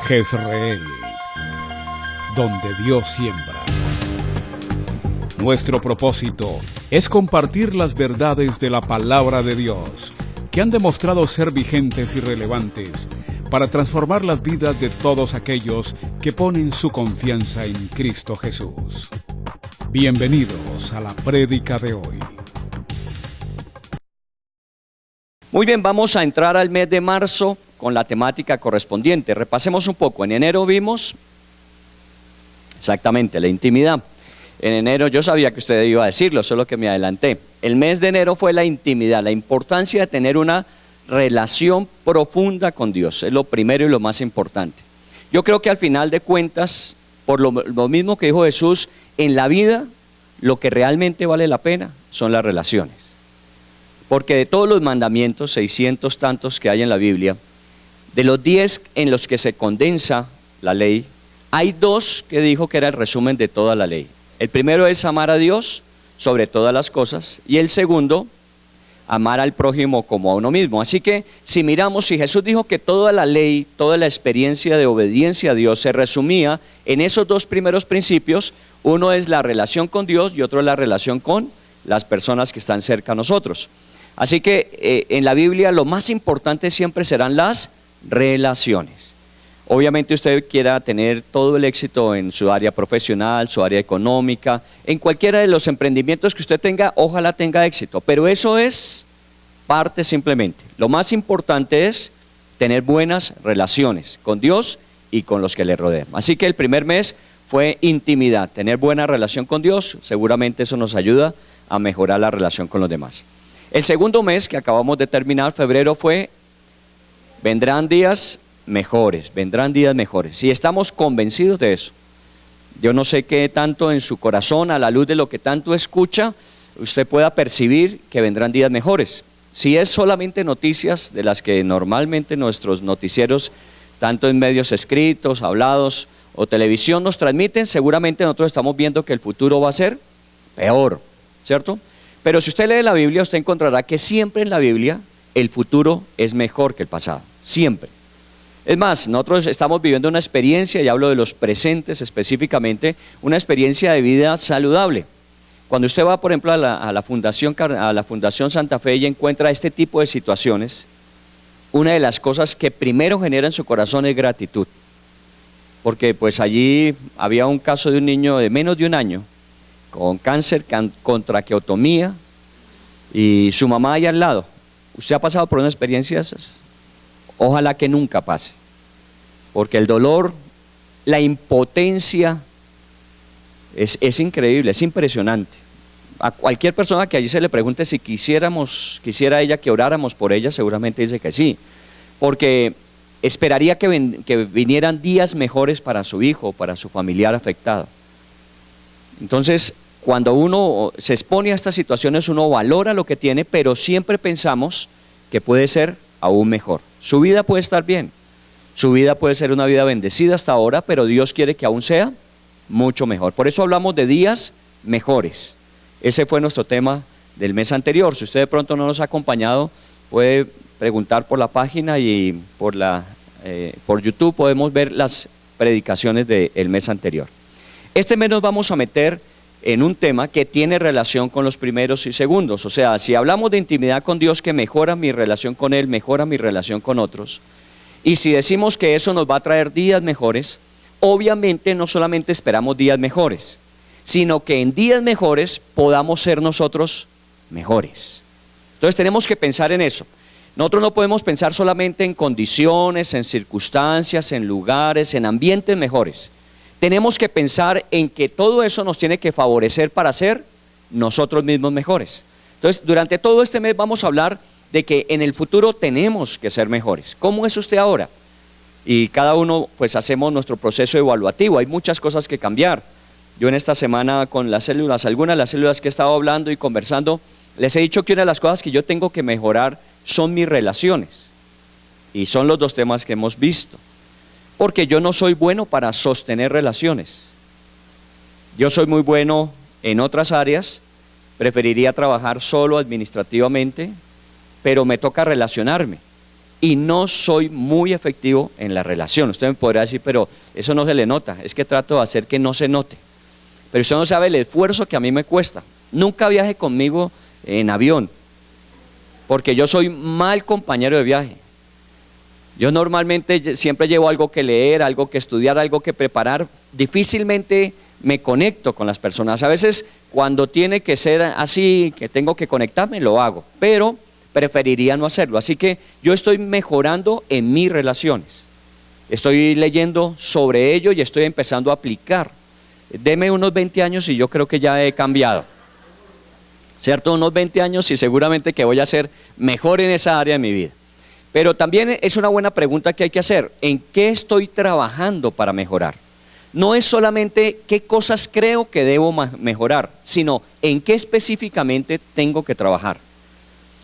Jezreel, donde Dios siembra. Nuestro propósito es compartir las verdades de la palabra de Dios, que han demostrado ser vigentes y relevantes para transformar las vidas de todos aquellos que ponen su confianza en Cristo Jesús. Bienvenidos a la prédica de hoy. Muy bien, vamos a entrar al mes de marzo con la temática correspondiente. Repasemos un poco. En enero vimos exactamente la intimidad. En enero yo sabía que usted iba a decirlo, solo que me adelanté. El mes de enero fue la intimidad, la importancia de tener una relación profunda con Dios. Es lo primero y lo más importante. Yo creo que al final de cuentas, por lo mismo que dijo Jesús, en la vida lo que realmente vale la pena son las relaciones. Porque de todos los mandamientos, 600 tantos que hay en la Biblia, de los 10 en los que se condensa la ley, hay 2 que dijo que era el resumen de toda la ley. El primero es amar a Dios sobre todas las cosas y el segundo, amar al prójimo como a uno mismo. Así que si miramos, si Jesús dijo que toda la ley, toda la experiencia de obediencia a Dios se resumía en esos 2 primeros principios, uno es la relación con Dios y otro es la relación con las personas que están cerca a nosotros. Así que en la Biblia lo más importante siempre serán las relaciones. Obviamente usted quiera tener todo el éxito en su área profesional, su área económica, en cualquiera de los emprendimientos que usted tenga, ojalá tenga éxito, pero eso es parte simplemente. Lo más importante es tener buenas relaciones con Dios y con los que le rodean. Así que el primer mes fue intimidad, tener buena relación con Dios, seguramente eso nos ayuda a mejorar la relación con los demás. El segundo mes que acabamos de terminar, febrero, fue vendrán días mejores, vendrán días mejores. Y estamos convencidos de eso. Yo no sé qué tanto en su corazón, a la luz de lo que tanto escucha, usted pueda percibir que vendrán días mejores. Si es solamente noticias de las que normalmente nuestros noticieros, tanto en medios escritos, hablados o televisión nos transmiten, seguramente nosotros estamos viendo que el futuro va a ser peor, ¿cierto? Pero si usted lee la Biblia, usted encontrará que siempre en la Biblia el futuro es mejor que el pasado, siempre. Es más, nosotros estamos viviendo una experiencia, y hablo de los presentes específicamente, una experiencia de vida saludable. Cuando usted va, por ejemplo, a la Fundación Santa Fe y encuentra este tipo de situaciones, una de las cosas que primero genera en su corazón es gratitud. Porque pues allí había un caso de un niño de menos de un año, con cáncer, con traqueotomía, y su mamá ahí al lado. ¿Usted ha pasado por una experiencia de esas? Ojalá que nunca pase, porque el dolor, la impotencia es increíble, es impresionante. A cualquier persona que allí se le pregunte si quisiera ella que oráramos por ella, seguramente dice que sí, porque esperaría que vinieran días mejores para su hijo, para su familiar afectado. Entonces, cuando uno se expone a estas situaciones, uno valora lo que tiene, pero siempre pensamos que puede ser aún mejor. Su vida puede estar bien, su vida puede ser una vida bendecida hasta ahora, pero Dios quiere que aún sea mucho mejor. Por eso hablamos de días mejores. Ese fue nuestro tema del mes anterior. Si usted de pronto no nos ha acompañado, puede preguntar por la página y por YouTube podemos ver las predicaciones del mes anterior. Este mes nos vamos a meter en un tema que tiene relación con los primeros y segundos. O sea, si hablamos de intimidad con Dios, que mejora mi relación con Él, mejora mi relación con otros, y si decimos que eso nos va a traer días mejores, obviamente no solamente esperamos días mejores, sino que en días mejores podamos ser nosotros mejores. Entonces tenemos que pensar en eso. Nosotros no podemos pensar solamente en condiciones, en circunstancias, en lugares, en ambientes mejores. Tenemos que pensar en que todo eso nos tiene que favorecer para ser nosotros mismos mejores. Entonces, durante todo este mes vamos a hablar de que en el futuro tenemos que ser mejores. ¿Cómo es usted ahora? Y cada uno pues hacemos nuestro proceso evaluativo, hay muchas cosas que cambiar. Yo en esta semana con las células, algunas de las células que he estado hablando y conversando, les he dicho que una de las cosas que yo tengo que mejorar son mis relaciones. Y son los 2 temas que hemos visto. Porque yo no soy bueno para sostener relaciones. Yo soy muy bueno en otras áreas, preferiría trabajar solo administrativamente, pero me toca relacionarme. y no soy muy efectivo en la relación. Usted me podrá decir, pero eso no se le nota, es que trato de hacer que no se note. Pero usted no sabe el esfuerzo que a mí me cuesta. Nunca viaje conmigo en avión, porque yo soy mal compañero de viaje. Yo normalmente siempre llevo algo que leer, algo que estudiar, algo que preparar. Difícilmente me conecto con las personas. A veces cuando tiene que ser así, que tengo que conectarme, lo hago, pero preferiría no hacerlo. Así que yo estoy mejorando en mis relaciones. Estoy leyendo sobre ello y estoy empezando a aplicar. Deme unos 20 años y yo creo que ya he cambiado. ¿Cierto? Unos 20 años y seguramente que voy a ser mejor en esa área de mi vida. Pero también es una buena pregunta que hay que hacer. ¿En qué estoy trabajando para mejorar? No es solamente qué cosas creo que debo mejorar, sino en qué específicamente tengo que trabajar.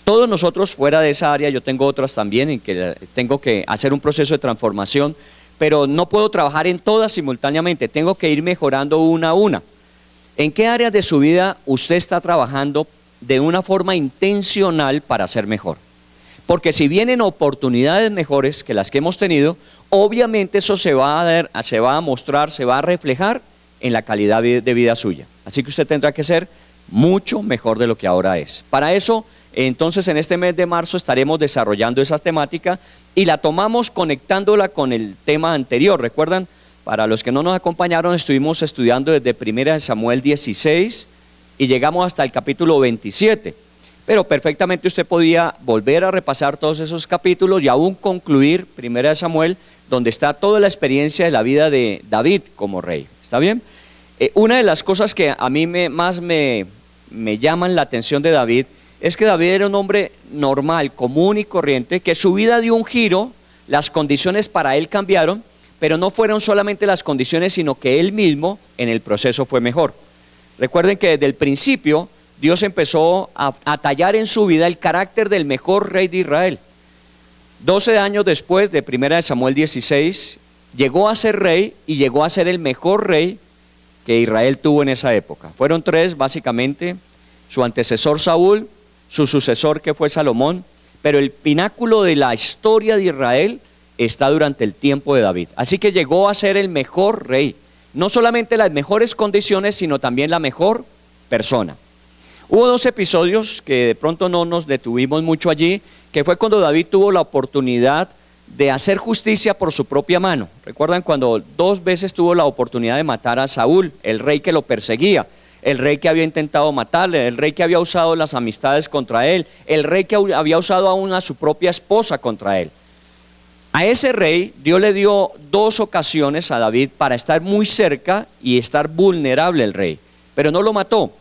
Todos nosotros fuera de esa área, yo tengo otras también en que tengo que hacer un proceso de transformación, pero no puedo trabajar en todas simultáneamente, tengo que ir mejorando una a una. ¿En qué áreas de su vida usted está trabajando de una forma intencional para ser mejor? Porque si vienen oportunidades mejores que las que hemos tenido, obviamente eso se va a mostrar, se va a reflejar en la calidad de vida suya. Así que usted tendrá que ser mucho mejor de lo que ahora es. Para eso, entonces en este mes de marzo estaremos desarrollando esa temática y la tomamos conectándola con el tema anterior. ¿Recuerdan? Para los que no nos acompañaron, estuvimos estudiando desde 1 Samuel 16 y llegamos hasta el capítulo 27. Pero perfectamente usted podía volver a repasar todos esos capítulos y aún concluir 1 Samuel, donde está toda la experiencia de la vida de David como rey. ¿Está bien? Una de las cosas que a mí más me llaman la atención de David es que David era un hombre normal, común y corriente, que su vida dio un giro, las condiciones para él cambiaron, pero no fueron solamente las condiciones, sino que él mismo en el proceso fue mejor. Recuerden que desde el principio Dios empezó a tallar en su vida el carácter del mejor rey de Israel. 12 años después de 1 Samuel 16, llegó a ser rey y llegó a ser el mejor rey que Israel tuvo en esa época. Fueron 3 básicamente, su antecesor Saúl, su sucesor que fue Salomón, pero el pináculo de la historia de Israel está durante el tiempo de David. Así que llegó a ser el mejor rey, no solamente las mejores condiciones, sino también la mejor persona. Hubo 2 episodios que de pronto no nos detuvimos mucho allí, que fue cuando David tuvo la oportunidad de hacer justicia por su propia mano. ¿Recuerdan cuando 2 veces tuvo la oportunidad de matar a Saúl, el rey que lo perseguía, el rey que había intentado matarle, el rey que había usado las amistades contra él, el rey que había usado aún a su propia esposa contra él? A ese rey Dios le dio 2 ocasiones a David para estar muy cerca y estar vulnerable el rey, pero no lo mató.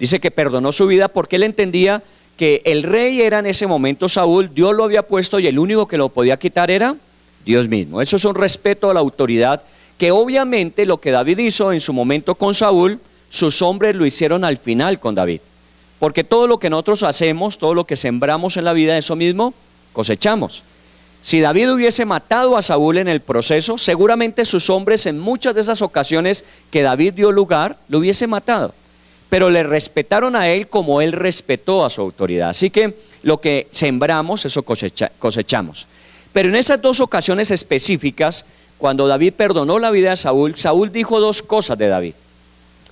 Dice que perdonó su vida porque él entendía que el rey era en ese momento Saúl, Dios lo había puesto y el único que lo podía quitar era Dios mismo. Eso es un respeto a la autoridad, que obviamente lo que David hizo en su momento con Saúl, sus hombres lo hicieron al final con David. Porque todo lo que nosotros hacemos, todo lo que sembramos en la vida, eso mismo cosechamos. Si David hubiese matado a Saúl en el proceso, seguramente sus hombres en muchas de esas ocasiones que David dio lugar, lo hubiese matado. Pero le respetaron a él como él respetó a su autoridad. Así que lo que sembramos, eso cosechamos. Pero en esas 2 ocasiones específicas, cuando David perdonó la vida de Saúl, Saúl dijo 2 cosas de David.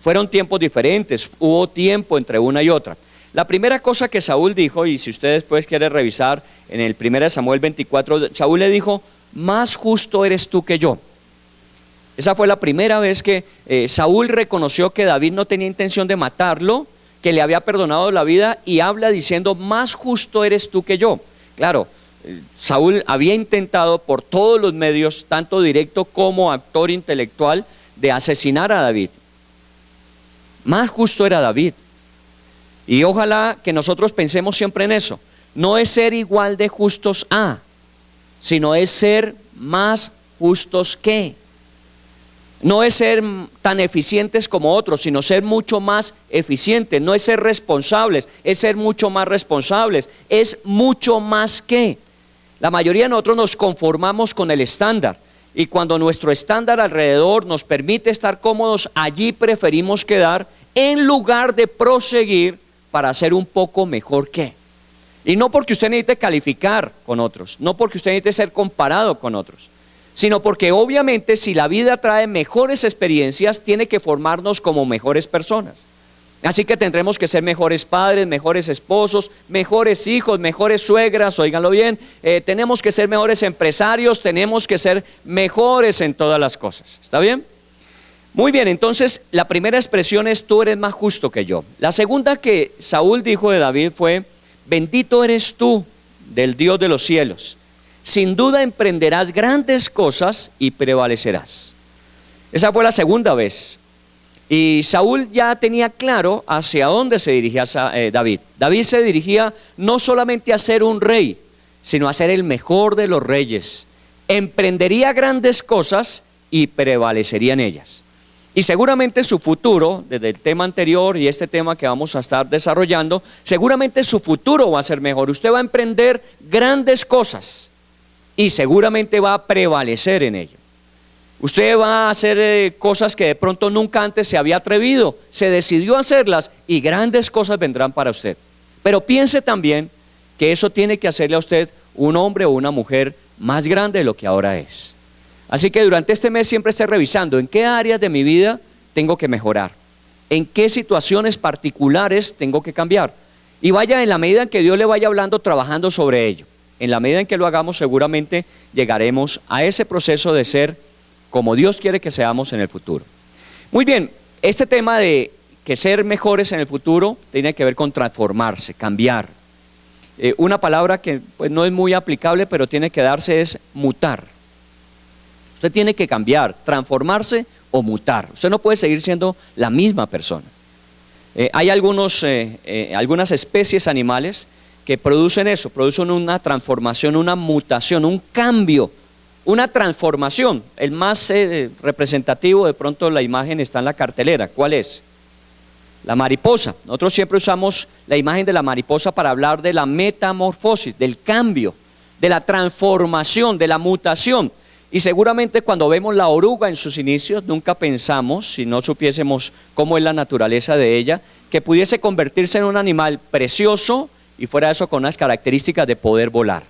Fueron tiempos diferentes, hubo tiempo entre una y otra. La primera cosa que Saúl dijo, y si usted después quiere revisar en el 1 Samuel 24, Saúl le dijo: más justo eres tú que yo. Esa fue la primera vez que Saúl reconoció que David no tenía intención de matarlo, que le había perdonado la vida, y habla diciendo: más justo eres tú que yo. Claro, Saúl había intentado por todos los medios, tanto directo como actor intelectual, de asesinar a David. Más justo era David. Y ojalá que nosotros pensemos siempre en eso. No es ser igual de justos sino es ser más justos que. No es ser tan eficientes como otros, sino ser mucho más eficientes. No es ser responsables, es ser mucho más responsables. Es mucho más que. La mayoría de nosotros nos conformamos con el estándar. Y cuando nuestro estándar alrededor nos permite estar cómodos, allí preferimos quedar en lugar de proseguir para ser un poco mejor que. Y no porque usted necesite calificar con otros, no porque usted necesite ser comparado con otros, sino porque obviamente si la vida trae mejores experiencias, tiene que formarnos como mejores personas. Así que tendremos que ser mejores padres, mejores esposos, mejores hijos, mejores suegras, óiganlo bien, tenemos que ser mejores empresarios, tenemos que ser mejores en todas las cosas. ¿Está bien? Muy bien, entonces la primera expresión es: tú eres más justo que yo. La segunda que Saúl dijo de David fue: bendito eres tú del Dios de los cielos, sin duda emprenderás grandes cosas y prevalecerás. Esa fue la segunda vez. Y Saúl ya tenía claro hacia dónde se dirigía David. David se dirigía no solamente a ser un rey, sino a ser el mejor de los reyes. Emprendería grandes cosas y prevalecería en ellas. Y seguramente su futuro, desde el tema anterior y este tema que vamos a estar desarrollando, seguramente su futuro va a ser mejor. Usted va a emprender grandes cosas y seguramente va a prevalecer en ello. Usted va a hacer cosas que de pronto nunca antes se había atrevido, se decidió a hacerlas y grandes cosas vendrán para usted. Pero piense también que eso tiene que hacerle a usted un hombre o una mujer más grande de lo que ahora es. Así que durante este mes siempre esté revisando en qué áreas de mi vida tengo que mejorar, en qué situaciones particulares tengo que cambiar. Y vaya en la medida en que Dios le vaya hablando, trabajando sobre ello. En la medida en que lo hagamos, seguramente llegaremos a ese proceso de ser como Dios quiere que seamos en el futuro. Muy bien, este tema de que ser mejores en el futuro tiene que ver con transformarse, cambiar. Una palabra que pues, no es muy aplicable, pero tiene que darse es mutar. Usted tiene que cambiar, transformarse o mutar. Usted no puede seguir siendo la misma persona. Hay algunas especies animales que producen eso, producen una transformación, una mutación, un cambio, una transformación. El más representativo, de pronto la imagen está en la cartelera. ¿Cuál es? La mariposa. Nosotros siempre usamos la imagen de la mariposa para hablar de la metamorfosis, del cambio, de la transformación, de la mutación. Y seguramente cuando vemos la oruga en sus inicios, nunca pensamos, si no supiésemos cómo es la naturaleza de ella, que pudiese convertirse en un animal precioso y fuera eso con unas características de poder volar.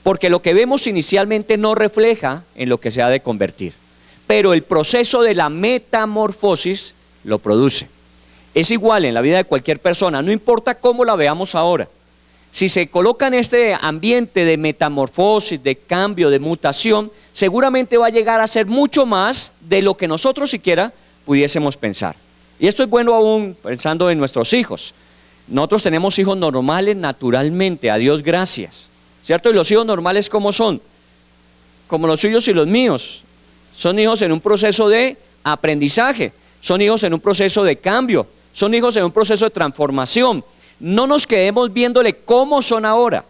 Porque lo que vemos inicialmente no refleja en lo que se ha de convertir, pero el proceso de la metamorfosis lo produce. Es igual en la vida de cualquier persona, no importa cómo la veamos ahora. Si se coloca en este ambiente de metamorfosis, de cambio, de mutación, seguramente va a llegar a ser mucho más de lo que nosotros siquiera pudiésemos pensar. Y esto es bueno aún pensando en nuestros hijos. Nosotros tenemos hijos normales naturalmente, a Dios gracias, ¿cierto? Y los hijos normales, ¿cómo son? Como los suyos y los míos. Son hijos en un proceso de aprendizaje, son hijos en un proceso de cambio, son hijos en un proceso de transformación. No nos quedemos viéndole cómo son ahora,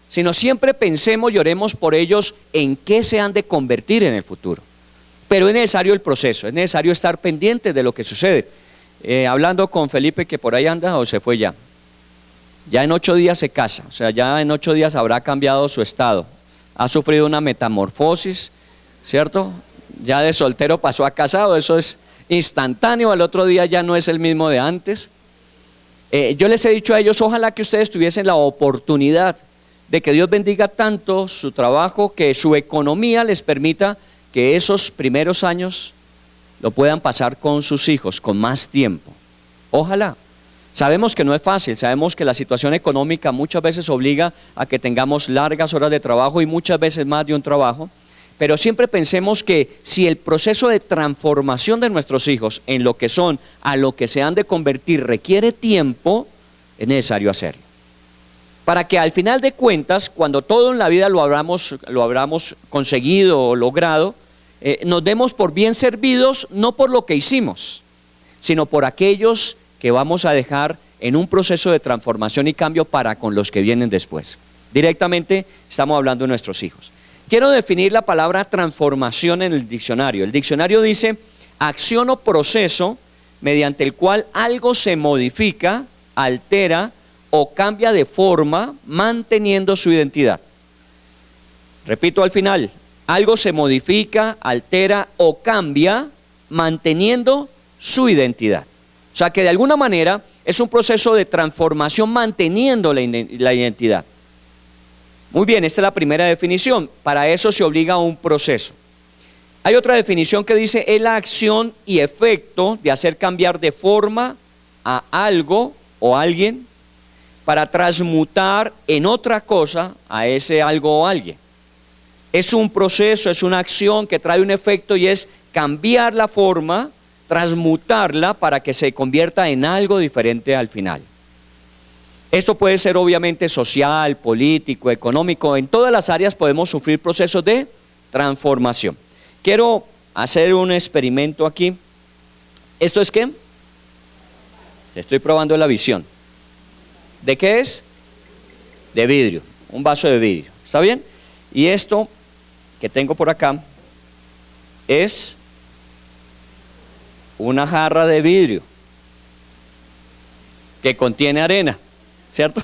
sino siempre pensemos y oremos por ellos en qué se han de convertir en el futuro. Pero es necesario el proceso, es necesario estar pendientes de lo que sucede. Hablando con Felipe, que por ahí anda o se fue ya. Ya en 8 días se casa, o sea, ya en 8 días habrá cambiado su estado. Ha sufrido una metamorfosis, ¿cierto? Ya de soltero pasó a casado, eso es instantáneo, al otro día ya no es el mismo de antes. Yo les he dicho a ellos, ojalá que ustedes tuviesen la oportunidad de que Dios bendiga tanto su trabajo, que su economía les permita que esos primeros años lo puedan pasar con sus hijos, con más tiempo. Ojalá. Sabemos que no es fácil, sabemos que la situación económica muchas veces obliga a que tengamos largas horas de trabajo y muchas veces más de un trabajo, pero siempre pensemos que si el proceso de transformación de nuestros hijos en lo que son, a lo que se han de convertir, requiere tiempo, es necesario hacerlo. Para que al final de cuentas, cuando todo en la vida lo habramos conseguido o logrado, nos demos por bien servidos, no por lo que hicimos, sino por aquellos que vamos a dejar en un proceso de transformación y cambio para con los que vienen después. Directamente estamos hablando de nuestros hijos. Quiero definir la palabra transformación en el diccionario. El diccionario dice acción o proceso mediante el cual algo se modifica, altera o cambia de forma manteniendo su identidad. Repito al final, algo se modifica, altera o cambia manteniendo su identidad. O sea que de alguna manera es un proceso de transformación manteniendo la identidad. Muy bien, esta es la primera definición. Para eso se obliga a un proceso. Hay otra definición que dice, es la acción y efecto de hacer cambiar de forma a algo o alguien para transmutar en otra cosa a ese algo o alguien. Es un proceso, es una acción que trae un efecto y es cambiar la forma, transmutarla para que se convierta en algo diferente al final. Esto puede ser obviamente social, político, económico, en todas las áreas podemos sufrir procesos de transformación. Quiero hacer un experimento aquí. ¿Esto es qué? Estoy probando la visión. ¿De qué es? De vidrio, un vaso de vidrio, ¿está bien? Y esto que tengo por acá es una jarra de vidrio que contiene arena, ¿cierto?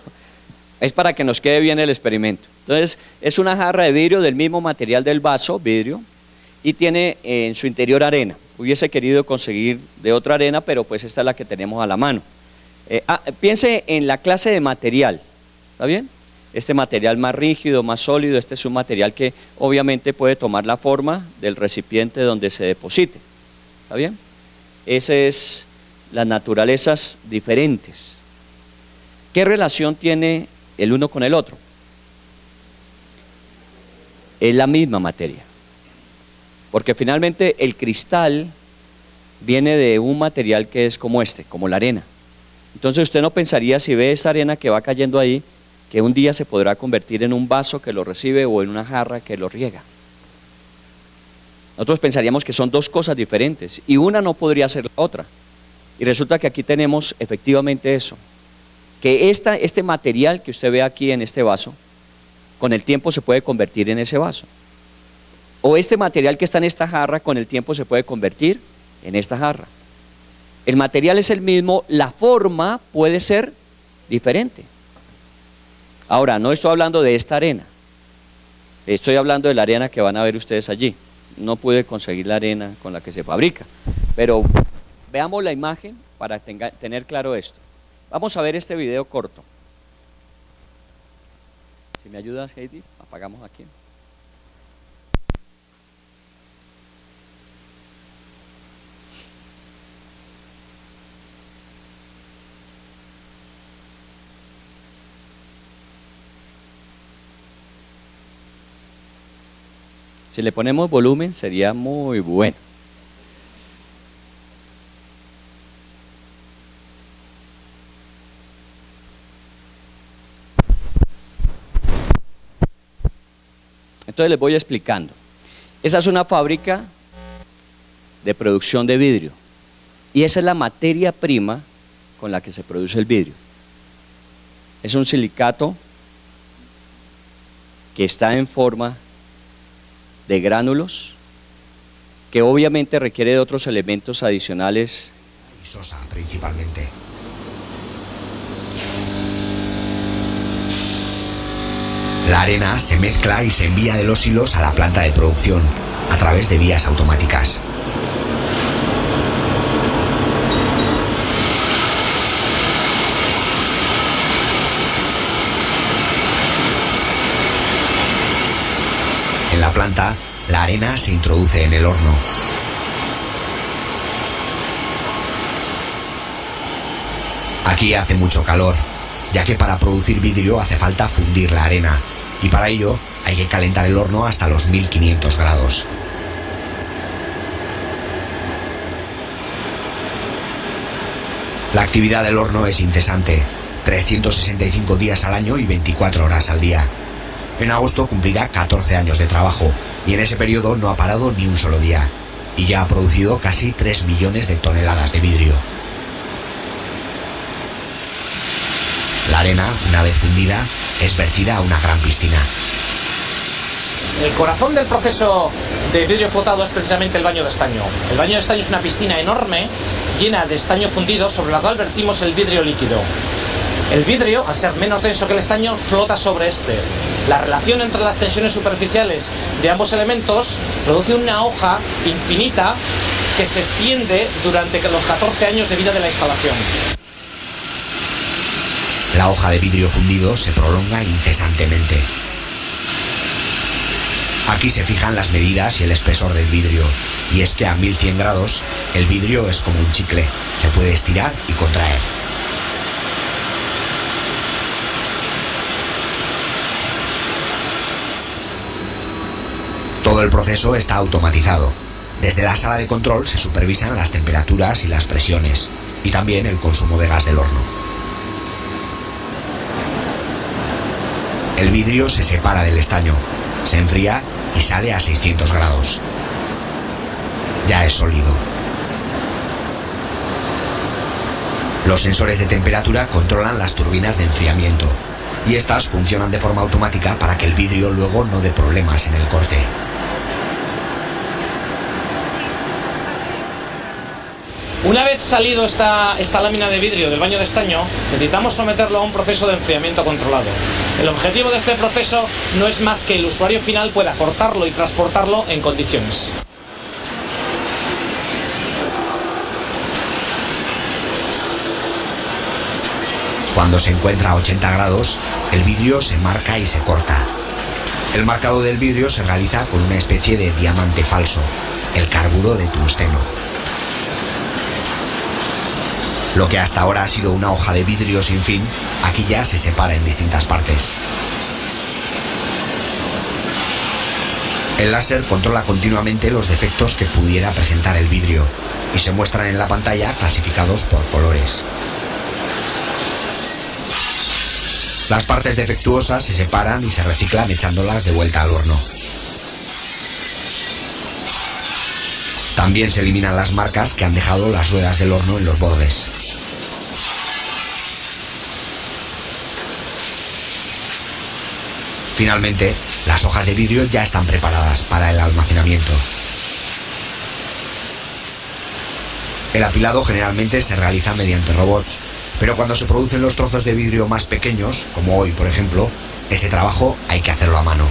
Es para que nos quede bien el experimento. Entonces, es una jarra de vidrio del mismo material del vaso, vidrio, y tiene en su interior arena. Hubiese querido conseguir de otra arena, pero pues esta es la que tenemos a la mano. Piense en la clase de material, ¿está bien? Este material más rígido, más sólido, este es un material que obviamente puede tomar la forma del recipiente donde se deposite, ¿está bien? Esas es las naturalezas diferentes. ¿Qué relación tiene el uno con el otro? Es la misma materia. Porque finalmente el cristal viene de un material que es como este, como la arena. Entonces usted no pensaría, si ve esa arena que va cayendo ahí, que un día se podrá convertir en un vaso que lo recibe o en una jarra que lo riega. Nosotros pensaríamos que son dos cosas diferentes y una no podría ser la otra. Y resulta que aquí tenemos efectivamente eso, que este material que usted ve aquí en este vaso, con el tiempo se puede convertir en ese vaso. O este material que está en esta jarra, con el tiempo se puede convertir en esta jarra. El material es el mismo, la forma puede ser diferente. Ahora, no estoy hablando de esta arena, estoy hablando de la arena que van a ver ustedes allí. No pude conseguir la arena con la que se fabrica, pero veamos la imagen para tener claro esto. Vamos a ver este video corto. Si me ayudas, Heidi, apagamos aquí. Si le ponemos volumen sería muy bueno. Entonces les voy explicando. Esa es una fábrica de producción de vidrio y esa es la materia prima con la que se produce el vidrio. Es un silicato que está en forma de gránulos, que obviamente requiere de otros elementos adicionales. Sosa, principalmente. La arena se mezcla y se envía de los hilos a la planta de producción a través de vías automáticas. En la planta, la arena se introduce en el horno. Aquí hace mucho calor, ya que para producir vidrio hace falta fundir la arena, y para ello hay que calentar el horno hasta los 1500 grados. La actividad del horno es incesante, 365 días al año y 24 horas al día. En agosto cumplirá 14 años de trabajo y en ese periodo no ha parado ni un solo día y ya ha producido casi 3 millones de toneladas de vidrio. La arena, una vez fundida, es vertida a una gran piscina. El corazón del proceso de vidrio flotado es precisamente el baño de estaño. El baño de estaño es una piscina enorme, llena de estaño fundido, sobre la cual vertimos el vidrio líquido. El vidrio, al ser menos denso que el estaño, flota sobre este. La relación entre las tensiones superficiales de ambos elementos produce una hoja infinita que se extiende durante los 14 años de vida de la instalación. La hoja de vidrio fundido se prolonga incesantemente. Aquí se fijan las medidas y el espesor del vidrio, y es que a 1100 grados el vidrio es como un chicle, se puede estirar y contraer. Todo el proceso está automatizado. Desde la sala de control se supervisan las temperaturas y las presiones, y también el consumo de gas del horno. El vidrio se separa del estaño, se enfría y sale a 600 grados. Ya es sólido. Los sensores de temperatura controlan las turbinas de enfriamiento, y estas funcionan de forma automática para que el vidrio luego no dé problemas en el corte. Una vez salido esta lámina de vidrio del baño de estaño, necesitamos someterlo a un proceso de enfriamiento controlado. El objetivo de este proceso no es más que el usuario final pueda cortarlo y transportarlo en condiciones. Cuando se encuentra a 80 grados, el vidrio se marca y se corta. El marcado del vidrio se realiza con una especie de diamante falso, el carburo de tungsteno. Lo que hasta ahora ha sido una hoja de vidrio sin fin, aquí ya se separa en distintas partes. El láser controla continuamente los defectos que pudiera presentar el vidrio y se muestran en la pantalla clasificados por colores. Las partes defectuosas se separan y se reciclan echándolas de vuelta al horno. También se eliminan las marcas que han dejado las ruedas del horno en los bordes. Finalmente, las hojas de vidrio ya están preparadas para el almacenamiento. El apilado generalmente se realiza mediante robots, pero cuando se producen los trozos de vidrio más pequeños, como hoy por ejemplo, ese trabajo hay que hacerlo a mano.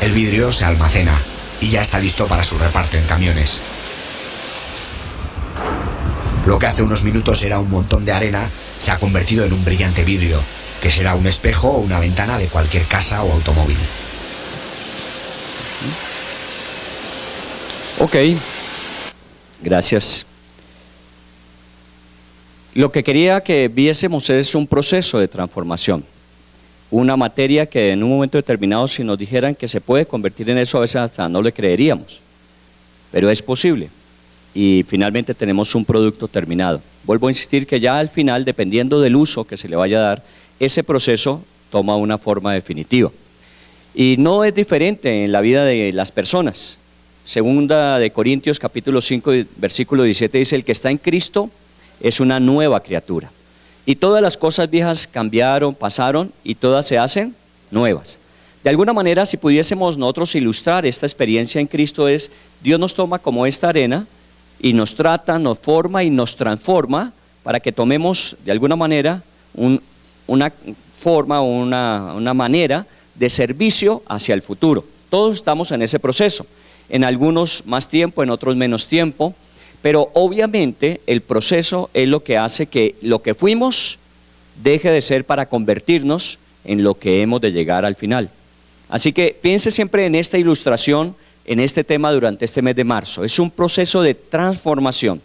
El vidrio se almacena y ya está listo para su reparto en camiones. Lo que hace unos minutos era un montón de arena se ha convertido en un brillante vidrio, que será un espejo o una ventana de cualquier casa o automóvil. Ok, gracias. Lo que quería que viésemos es un proceso de transformación. Una materia que en un momento determinado, si nos dijeran que se puede convertir en eso, a veces hasta no le creeríamos, pero es posible y finalmente tenemos un producto terminado. Vuelvo a insistir que ya al final, dependiendo del uso que se le vaya a dar, ese proceso toma una forma definitiva. Y no es diferente en la vida de las personas. Segunda de Corintios capítulo 5 versículo 17 dice: el que está en Cristo es una nueva criatura. Y todas las cosas viejas cambiaron, pasaron y todas se hacen nuevas. De alguna manera, si pudiésemos nosotros ilustrar esta experiencia en Cristo, es Dios nos toma como esta arena y nos trata, nos forma y nos transforma para que tomemos de alguna manera una forma o una manera de servicio hacia el futuro. Todos estamos en ese proceso, en algunos más tiempo, en otros menos tiempo. Pero obviamente el proceso es lo que hace que lo que fuimos deje de ser para convertirnos en lo que hemos de llegar al final. Así que piense siempre en esta ilustración, en este tema durante este mes de marzo. Es un proceso de transformación.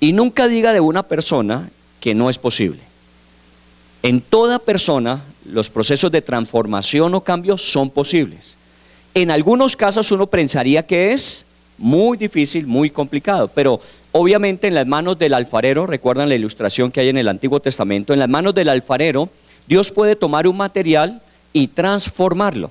Y nunca diga de una persona que no es posible. En toda persona los procesos de transformación o cambio son posibles. En algunos casos uno pensaría que es muy difícil, muy complicado, pero obviamente en las manos del alfarero, recuerdan la ilustración que hay en el Antiguo Testamento, en las manos del alfarero, Dios puede tomar un material y transformarlo.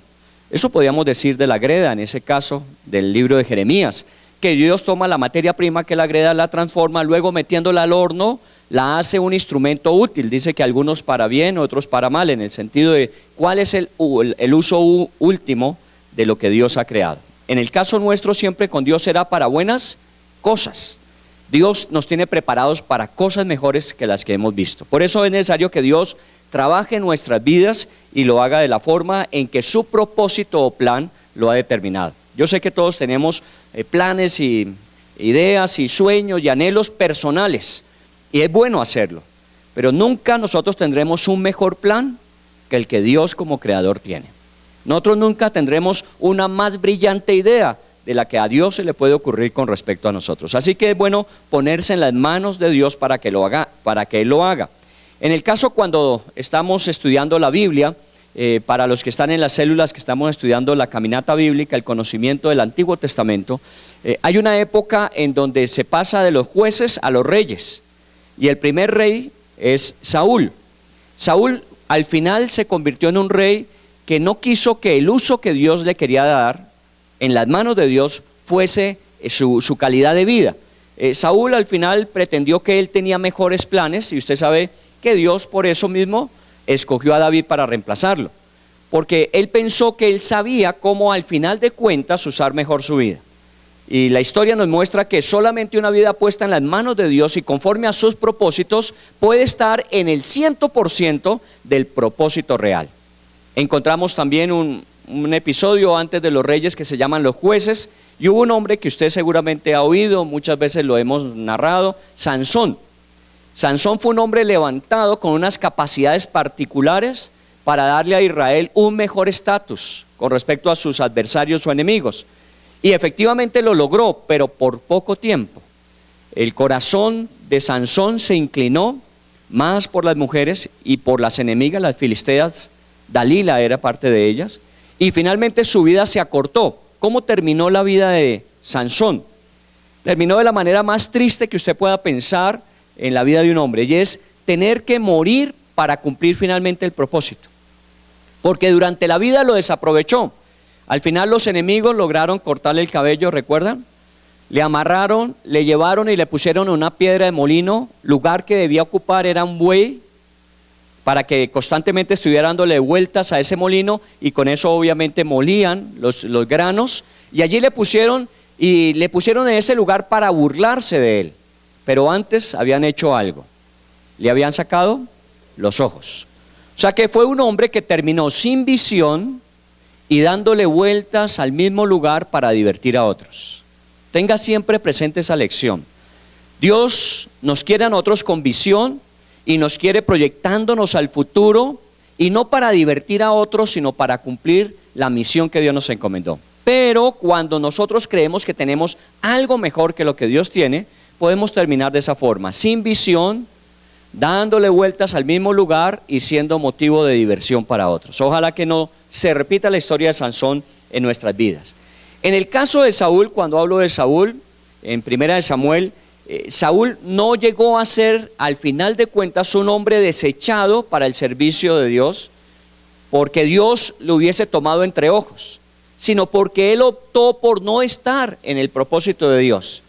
Eso podríamos decir de la greda, en ese caso del libro de Jeremías, que Dios toma la materia prima que la greda, la transforma, luego metiéndola al horno, la hace un instrumento útil. Dice que algunos para bien, otros para mal, en el sentido de cuál es el uso último de lo que Dios ha creado. En el caso nuestro siempre con Dios será para buenas cosas. Dios nos tiene preparados para cosas mejores que las que hemos visto. Por eso es necesario que Dios trabaje en nuestras vidas y lo haga de la forma en que su propósito o plan lo ha determinado. Yo sé que todos tenemos planes y ideas y sueños y anhelos personales, y es bueno hacerlo, pero nunca nosotros tendremos un mejor plan que el que Dios como creador tiene. Nosotros nunca tendremos una más brillante idea de la que a Dios se le puede ocurrir con respecto a nosotros. Así que es bueno ponerse en las manos de Dios para que lo haga. En el caso cuando estamos estudiando la Biblia, para los que están en las células que estamos estudiando la caminata bíblica, el conocimiento del Antiguo Testamento, hay una época en donde se pasa de los jueces a los reyes, y el primer rey es Saúl. Saúl al final se convirtió en un rey que no quiso que el uso que Dios le quería dar en las manos de Dios fuese su calidad de vida. Saúl al final pretendió que él tenía mejores planes, y usted sabe que Dios por eso mismo escogió a David para reemplazarlo, porque él pensó que él sabía cómo al final de cuentas usar mejor su vida. Y la historia nos muestra que solamente una vida puesta en las manos de Dios y conforme a sus propósitos puede estar en el 100% del propósito real. Encontramos también un episodio antes de los reyes que se llaman los jueces, y hubo un hombre que usted seguramente ha oído, muchas veces lo hemos narrado, Sansón. Sansón fue un hombre levantado con unas capacidades particulares para darle a Israel un mejor estatus con respecto a sus adversarios o enemigos. Y efectivamente lo logró, pero por poco tiempo. El corazón de Sansón se inclinó más por las mujeres y por las enemigas, las filisteas. Dalila era parte de ellas. Y finalmente su vida se acortó. ¿Cómo terminó la vida de Sansón? Terminó de la manera más triste que usted pueda pensar en la vida de un hombre, y es tener que morir para cumplir finalmente el propósito, porque durante la vida lo desaprovechó. Al final los enemigos lograron cortarle el cabello, ¿recuerdan? Le amarraron, le llevaron y le pusieron una piedra de molino. Lugar que debía ocupar era un buey, para que constantemente estuviera dándole vueltas a ese molino, y con eso obviamente molían los granos, y allí le pusieron en ese lugar para burlarse de él. Pero antes habían hecho algo, le habían sacado los ojos. O sea que fue un hombre que terminó sin visión y dándole vueltas al mismo lugar para divertir a otros. Tenga siempre presente esa lección. Dios nos quiere a nosotros con visión y nos quiere proyectándonos al futuro, y no para divertir a otros, sino para cumplir la misión que Dios nos encomendó. Pero cuando nosotros creemos que tenemos algo mejor que lo que Dios tiene, podemos terminar de esa forma, sin visión, dándole vueltas al mismo lugar y siendo motivo de diversión para otros. Ojalá que no se repita la historia de Sansón en nuestras vidas. En el caso de Saúl, cuando hablo de Saúl, en Primera de Samuel, Saúl no llegó a ser, al final de cuentas, un hombre desechado para el servicio de Dios, porque Dios lo hubiese tomado entre ojos, sino porque él optó por no estar en el propósito de Dios.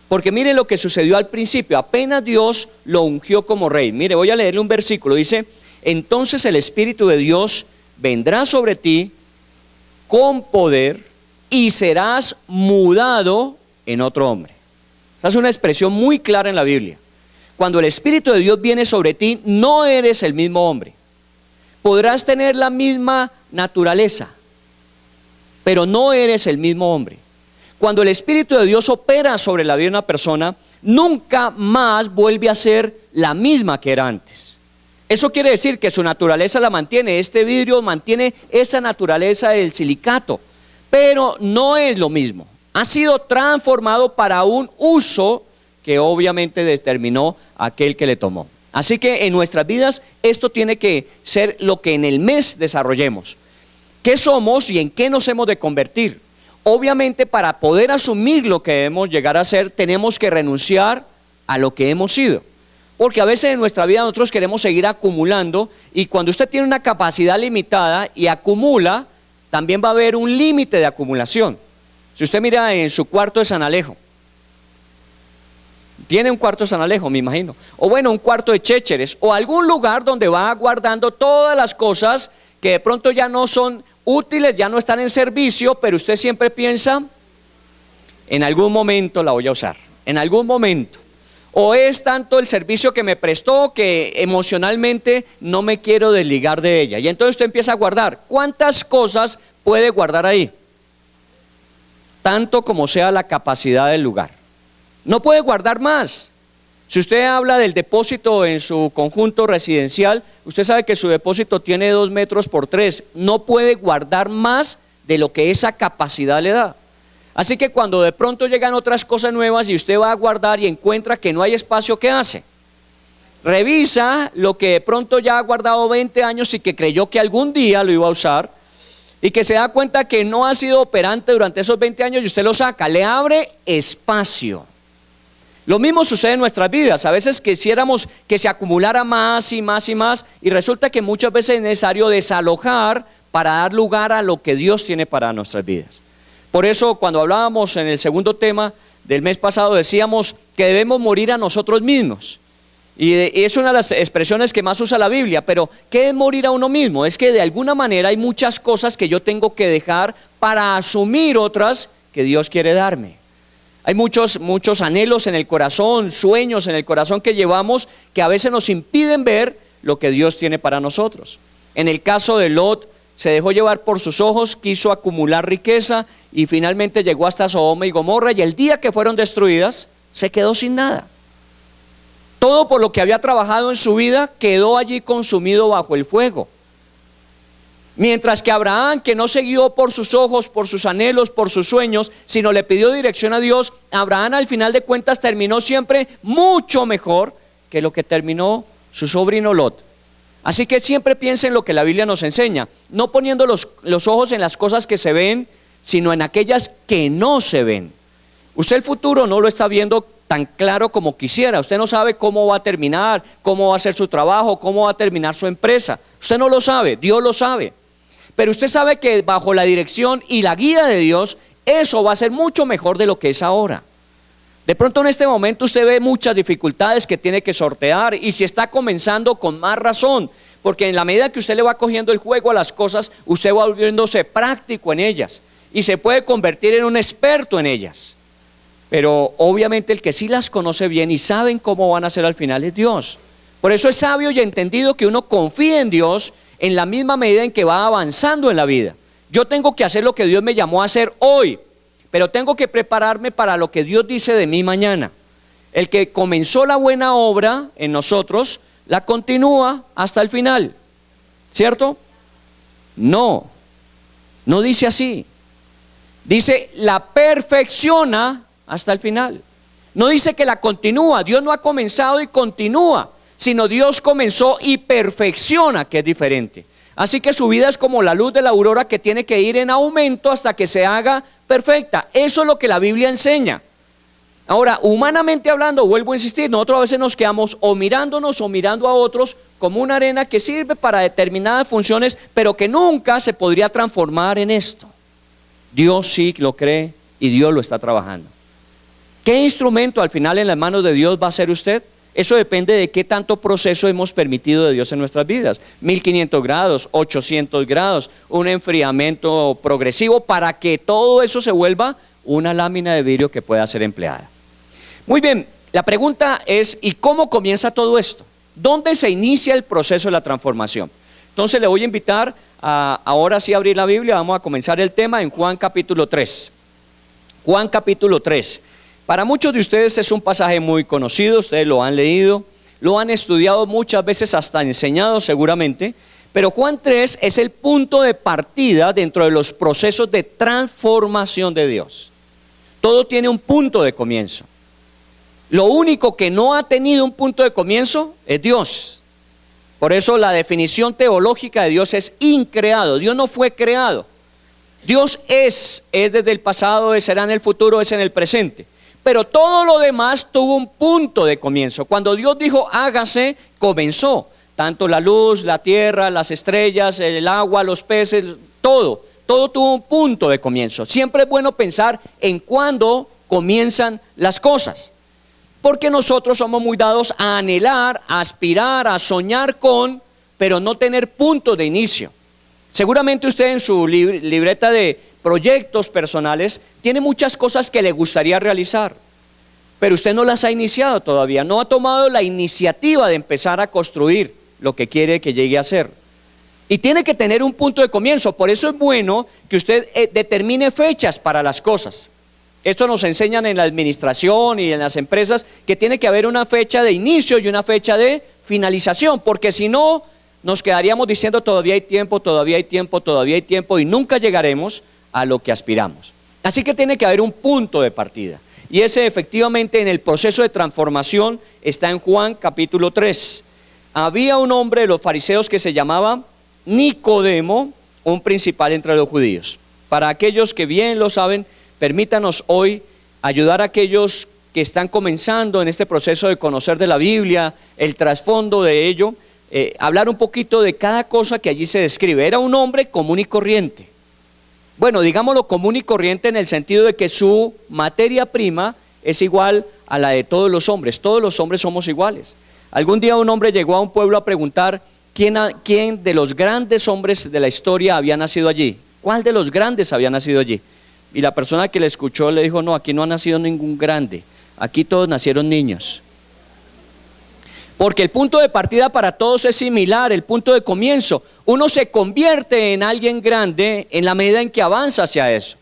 Porque mire lo que sucedió al principio, apenas Dios lo ungió como rey. Mire, voy a leerle un versículo, dice: entonces el Espíritu de Dios vendrá sobre ti con poder y serás mudado en otro hombre. Esa es una expresión muy clara en la Biblia. Cuando el Espíritu de Dios viene sobre ti, no eres el mismo hombre. Podrás tener la misma naturaleza, pero no eres el mismo hombre. Cuando el Espíritu de Dios opera sobre la vida de una persona, nunca más vuelve a ser la misma que era antes. Eso quiere decir que su naturaleza la mantiene. Este vidrio mantiene esa naturaleza del silicato, pero no es lo mismo. Ha sido transformado para un uso que obviamente determinó aquel que le tomó. Así que en nuestras vidas esto tiene que ser lo que en el mes desarrollemos. ¿Qué somos y en qué nos hemos de convertir? Obviamente, para poder asumir lo que debemos llegar a ser, tenemos que renunciar a lo que hemos sido. Porque a veces en nuestra vida nosotros queremos seguir acumulando, y cuando usted tiene una capacidad limitada y acumula, también va a haber un límite de acumulación. Si usted mira en su cuarto de San Alejo, tiene un cuarto de San Alejo, me imagino, o bueno, un cuarto de Chécheres, o algún lugar donde va guardando todas las cosas que de pronto ya no son útiles, ya no están en servicio, pero usted siempre piensa, en algún momento la voy a usar, en algún momento. O es tanto el servicio que me prestó que emocionalmente no me quiero desligar de ella. Y entonces usted empieza a guardar. ¿Cuántas cosas puede guardar ahí? tanto como sea la capacidad del lugar. No puede guardar más. Si usted habla del depósito en su conjunto residencial, usted sabe que su depósito tiene 2 metros por 3. No puede guardar más de lo que esa capacidad le da. Así que cuando de pronto llegan otras cosas nuevas y usted va a guardar y encuentra que no hay espacio, ¿qué hace? Revisa lo que de pronto ya ha guardado 20 años y que creyó que algún día lo iba a usar y que se da cuenta que no ha sido operante durante esos 20 años y usted lo saca, le abre espacio. Lo mismo sucede en nuestras vidas. A veces quisiéramos que se acumulara más y más y más y resulta que muchas veces es necesario desalojar para dar lugar a lo que Dios tiene para nuestras vidas. Por eso cuando hablábamos en el segundo tema del mes pasado decíamos que debemos morir a nosotros mismos. Y es una de las expresiones que más usa la Biblia, pero ¿qué es morir a uno mismo? Es que de alguna manera hay muchas cosas que yo tengo que dejar para asumir otras que Dios quiere darme. Hay muchos anhelos en el corazón, sueños en el corazón que llevamos que a veces nos impiden ver lo que Dios tiene para nosotros. En el caso de Lot, se dejó llevar por sus ojos, quiso acumular riqueza y finalmente llegó hasta Sodoma y Gomorra y el día que fueron destruidas, se quedó sin nada. Todo por lo que había trabajado en su vida quedó allí consumido bajo el fuego. Mientras que Abraham, que no se guió por sus ojos, por sus anhelos, por sus sueños, sino le pidió dirección a Dios, Abraham al final de cuentas terminó siempre mucho mejor que lo que terminó su sobrino Lot. Así que siempre piensen en lo que la Biblia nos enseña, no poniendo los ojos en las cosas que se ven, sino en aquellas que no se ven. Usted el futuro no lo está viendo tan claro como quisiera. Usted no sabe cómo va a terminar, cómo va a ser su trabajo, cómo va a terminar su empresa. Usted no lo sabe, Dios lo sabe. Pero usted sabe que bajo la dirección y la guía de Dios, eso va a ser mucho mejor de lo que es ahora. De pronto en este momento usted ve muchas dificultades que tiene que sortear y si está comenzando con más razón, porque en la medida que usted le va cogiendo el juego a las cosas, usted va volviéndose práctico en ellas y se puede convertir en un experto en ellas. Pero obviamente el que sí las conoce bien y saben cómo van a ser al final es Dios. Por eso es sabio y entendido que uno confíe en Dios en la misma medida en que va avanzando en la vida. Yo tengo que hacer lo que Dios me llamó a hacer hoy, pero tengo que prepararme para lo que Dios dice de mí mañana. El que comenzó la buena obra en nosotros, la continúa hasta el final, ¿cierto? No dice así. Dice la perfecciona hasta el final. No dice que la continúa. Dios no ha comenzado y continúa, sino Dios comenzó y perfecciona, que es diferente. Así que su vida es como la luz de la aurora que tiene que ir en aumento hasta que se haga perfecta. Eso es lo que la Biblia enseña. Ahora, humanamente hablando, vuelvo a insistir, nosotros a veces nos quedamos o mirándonos o mirando a otros como una arena que sirve para determinadas funciones, pero que nunca se podría transformar en esto. Dios sí lo cree y Dios lo está trabajando. ¿Qué instrumento al final en las manos de Dios va a ser usted? Eso depende de qué tanto proceso hemos permitido de Dios en nuestras vidas. 1500 grados, 800 grados, un enfriamiento progresivo para que todo eso se vuelva una lámina de vidrio que pueda ser empleada. Muy bien, la pregunta es, ¿y cómo comienza todo esto? ¿Dónde se inicia el proceso de la transformación? Entonces le voy a invitar a ahora sí abrir la Biblia. Vamos a comenzar el tema en Juan capítulo 3. Juan capítulo 3. Para muchos de ustedes es un pasaje muy conocido, ustedes lo han leído, lo han estudiado muchas veces, hasta enseñado seguramente, pero Juan 3 es el punto de partida dentro de los procesos de transformación de Dios. Todo tiene un punto de comienzo. Lo único que no ha tenido un punto de comienzo es Dios. Por eso la definición teológica de Dios es increado. Dios no fue creado. Dios es desde el pasado, será en el futuro, es en el presente. Pero todo lo demás tuvo un punto de comienzo. Cuando Dios dijo hágase, comenzó. Tanto la luz, la tierra, las estrellas, el agua, los peces, todo tuvo un punto de comienzo. Siempre es bueno pensar en cuándo comienzan las cosas. Porque nosotros somos muy dados a anhelar, a aspirar, a soñar con, pero no tener punto de inicio. Seguramente usted en su libreta de proyectos personales tiene muchas cosas que le gustaría realizar, pero usted no las ha iniciado todavía, no ha tomado la iniciativa de empezar a construir lo que quiere que llegue a ser. Y tiene que tener un punto de comienzo. Por eso es bueno que usted determine fechas para las cosas. Esto nos enseñan en la administración y en las empresas que tiene que haber una fecha de inicio y una fecha de finalización, porque si no, nos quedaríamos diciendo todavía hay tiempo, todavía hay tiempo, todavía hay tiempo, y nunca llegaremos a lo que aspiramos. Así que tiene que haber un punto de partida, y ese efectivamente en el proceso de transformación está en Juan capítulo 3. Había un hombre de los fariseos que se llamaba Nicodemo, un principal entre los judíos. Para aquellos que bien lo saben, permítanos hoy ayudar a aquellos que están comenzando en este proceso de conocer de la Biblia, el trasfondo de ello, hablar un poquito de cada cosa que allí se describe. Era un hombre común y corriente. Bueno, digámoslo común y corriente en el sentido de que su materia prima es igual a la de todos los hombres somos iguales. Algún día un hombre llegó a un pueblo a preguntar quién de los grandes hombres de la historia había nacido allí, cuál de los grandes había nacido allí. Y la persona que le escuchó le dijo, no, aquí no ha nacido ningún grande, aquí todos nacieron niños. Porque el punto de partida para todos es similar, el punto de comienzo. Uno se convierte en alguien grande en la medida en que avanza hacia eso.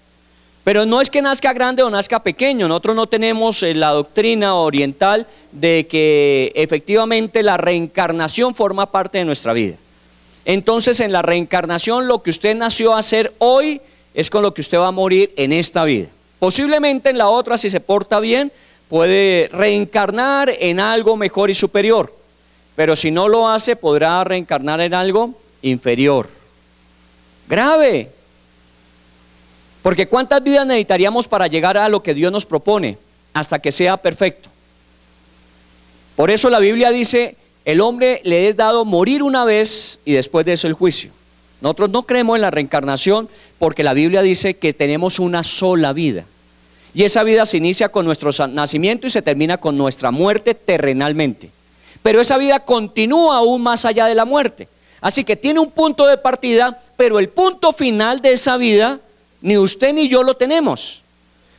Pero no es que nazca grande o nazca pequeño. Nosotros no tenemos la doctrina oriental de que efectivamente la reencarnación forma parte de nuestra vida. Entonces en la reencarnación lo que usted nació a hacer hoy es con lo que usted va a morir en esta vida. Posiblemente en la otra, si se porta bien, puede reencarnar en algo mejor y superior, pero si no lo hace, podrá reencarnar en algo inferior. Grave, porque ¿cuántas vidas necesitaríamos para llegar a lo que Dios nos propone? Hasta que sea perfecto. Por eso la Biblia dice, el hombre le es dado morir una vez y después de eso el juicio. Nosotros no creemos en la reencarnación porque la Biblia dice que tenemos una sola vida. Y esa vida se inicia con nuestro nacimiento y se termina con nuestra muerte terrenalmente. Pero esa vida continúa aún más allá de la muerte. Así que tiene un punto de partida, pero el punto final de esa vida, ni usted ni yo lo tenemos.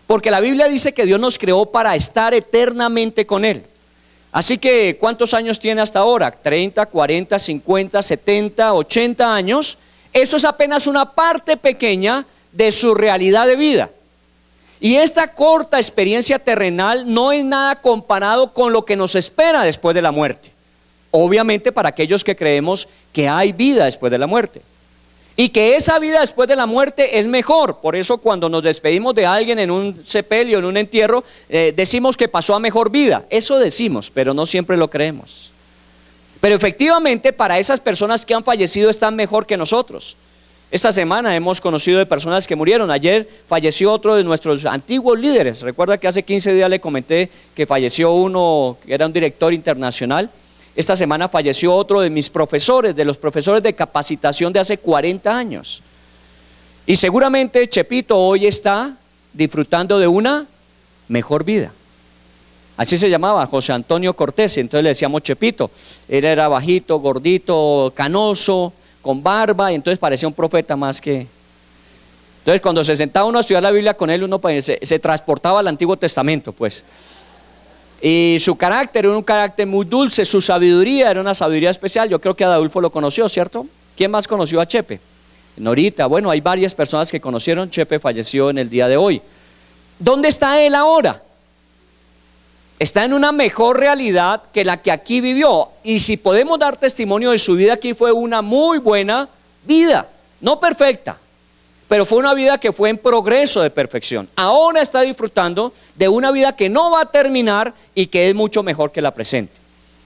Porque la Biblia dice que Dios nos creó para estar eternamente con Él. Así que, ¿cuántos años tiene hasta ahora? 30, 40, 50, 70, 80 años. Eso es apenas una parte pequeña de su realidad de vida. Y esta corta experiencia terrenal no es nada comparado con lo que nos espera después de la muerte. Obviamente para aquellos que creemos que hay vida después de la muerte. Y que esa vida después de la muerte es mejor. Por eso cuando nos despedimos de alguien en un sepelio, en un entierro, decimos que pasó a mejor vida. Eso decimos, pero no siempre lo creemos. Pero efectivamente para esas personas que han fallecido están mejor que nosotros. Esta semana hemos conocido de personas que murieron. Ayer falleció otro de nuestros antiguos líderes. Recuerda que hace 15 días le comenté que falleció uno que era un director internacional. Esta semana falleció otro de mis profesores, de los profesores de capacitación de hace 40 años. Y seguramente Chepito hoy está disfrutando de una mejor vida. Así se llamaba, José Antonio Cortés, y entonces le decíamos Chepito. Él era bajito, gordito, canoso, con barba, y entonces parecía un profeta más que... Entonces cuando se sentaba uno a estudiar la Biblia con él, uno se transportaba al Antiguo Testamento, pues. Y su carácter era un carácter muy dulce, su sabiduría era una sabiduría especial. Yo creo que Adolfo lo conoció, ¿cierto? ¿Quién más conoció a Chepe? Norita, bueno, hay varias personas que conocieron. Chepe falleció en el día de hoy. ¿Dónde está él ahora? Está en una mejor realidad que la que aquí vivió. Y si podemos dar testimonio de su vida, aquí fue una muy buena vida. No perfecta, pero fue una vida que fue en progreso de perfección. Ahora está disfrutando de una vida que no va a terminar y que es mucho mejor que la presente.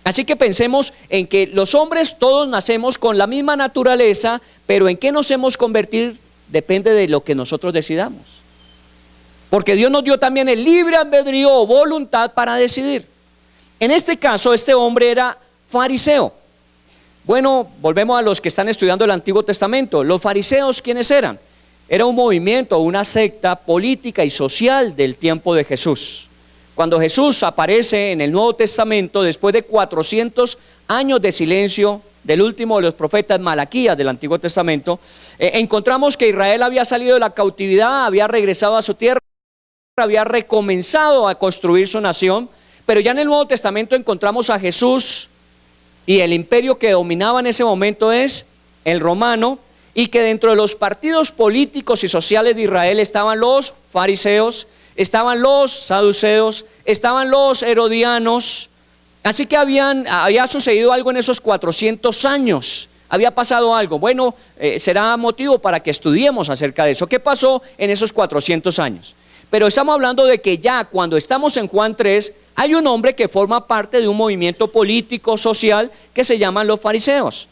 Así que pensemos en que los hombres todos nacemos con la misma naturaleza, pero en qué nos hemos convertir depende de lo que nosotros decidamos. Porque Dios nos dio también el libre albedrío o voluntad para decidir. En este caso, este hombre era fariseo. Bueno, volvemos a los que están estudiando el Antiguo Testamento. Los fariseos, ¿quiénes eran? Era un movimiento, una secta política y social del tiempo de Jesús. Cuando Jesús aparece en el Nuevo Testamento, después de 400 años de silencio del último de los profetas, Malaquías del Antiguo Testamento, encontramos que Israel había salido de la cautividad, había regresado a su tierra, había recomenzado a construir su nación, pero ya en el Nuevo Testamento encontramos a Jesús y el imperio que dominaba en ese momento es el romano, y que dentro de los partidos políticos y sociales de Israel estaban los fariseos, estaban los saduceos, estaban los herodianos. Así que había sucedido algo en esos 400 años. Había pasado algo. Bueno, será motivo para que estudiemos acerca de eso. ¿Qué pasó en esos 400 años? Pero estamos hablando de que ya cuando estamos en Juan 3, hay un hombre que forma parte de un movimiento político, social, que se llaman los fariseos.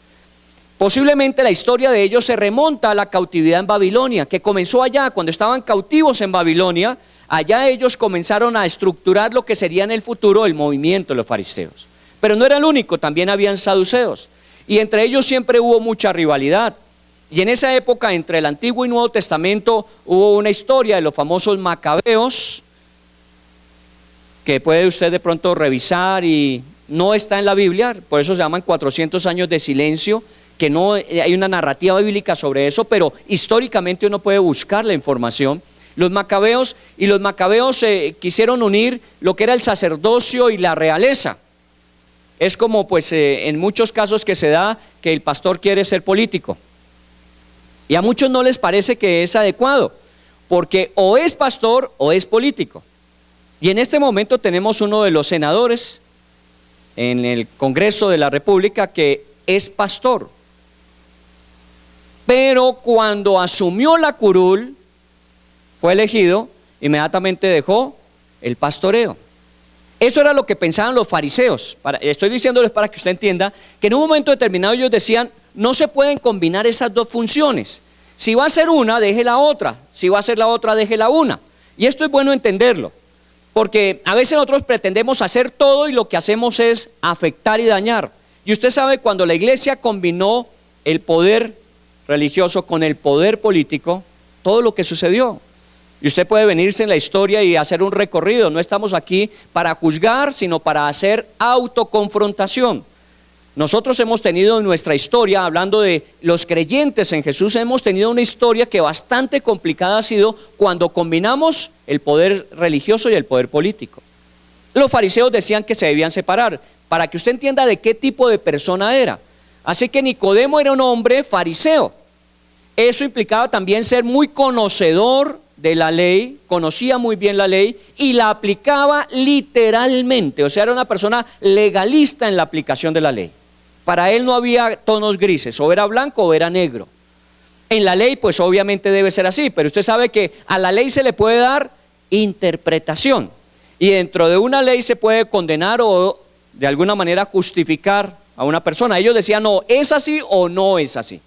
Posiblemente la historia de ellos se remonta a la cautividad en Babilonia, que comenzó allá cuando estaban cautivos en Babilonia. Allá ellos comenzaron a estructurar lo que sería en el futuro el movimiento de los fariseos. Pero no era el único, también habían saduceos. Y entre ellos siempre hubo mucha rivalidad. Y en esa época, entre el Antiguo y Nuevo Testamento, hubo una historia de los famosos macabeos, que puede usted de pronto revisar y no está en la Biblia, por eso se llaman 400 años de silencio, que no hay una narrativa bíblica sobre eso, pero históricamente uno puede buscar la información. Los macabeos quisieron unir lo que era el sacerdocio y la realeza. Es como pues en muchos casos que se da que el pastor quiere ser político. Y a muchos no les parece que es adecuado, porque o es pastor o es político. Y en este momento tenemos uno de los senadores en el Congreso de la República que es pastor. Pero cuando asumió la curul, fue elegido, inmediatamente dejó el pastoreo. Eso era lo que pensaban los fariseos. Estoy diciéndoles para que usted entienda que en un momento determinado ellos decían, no se pueden combinar esas dos funciones. Si va a ser una, deje la otra. Si va a ser la otra, deje la una. Y esto es bueno entenderlo, porque a veces nosotros pretendemos hacer todo y lo que hacemos es afectar y dañar. Y usted sabe, cuando la iglesia combinó el poder religioso con el poder político, todo lo que sucedió. Y usted puede venirse en la historia y hacer un recorrido. No estamos aquí para juzgar, sino para hacer autoconfrontación. Nosotros hemos tenido en nuestra historia, hablando de los creyentes en Jesús, hemos tenido una historia que bastante complicada ha sido cuando combinamos el poder religioso y el poder político. Los fariseos decían que se debían separar, para que usted entienda de qué tipo de persona era. Así que Nicodemo era un hombre fariseo. Eso implicaba también ser muy conocedor de la ley, conocía muy bien la ley y la aplicaba literalmente. O sea, era una persona legalista en la aplicación de la ley. Para él no había tonos grises, o era blanco o era negro. En la ley pues obviamente debe ser así, pero usted sabe que a la ley se le puede dar interpretación. Y dentro de una ley se puede condenar o de alguna manera justificar a una persona. Ellos decían, no, es así o no es así.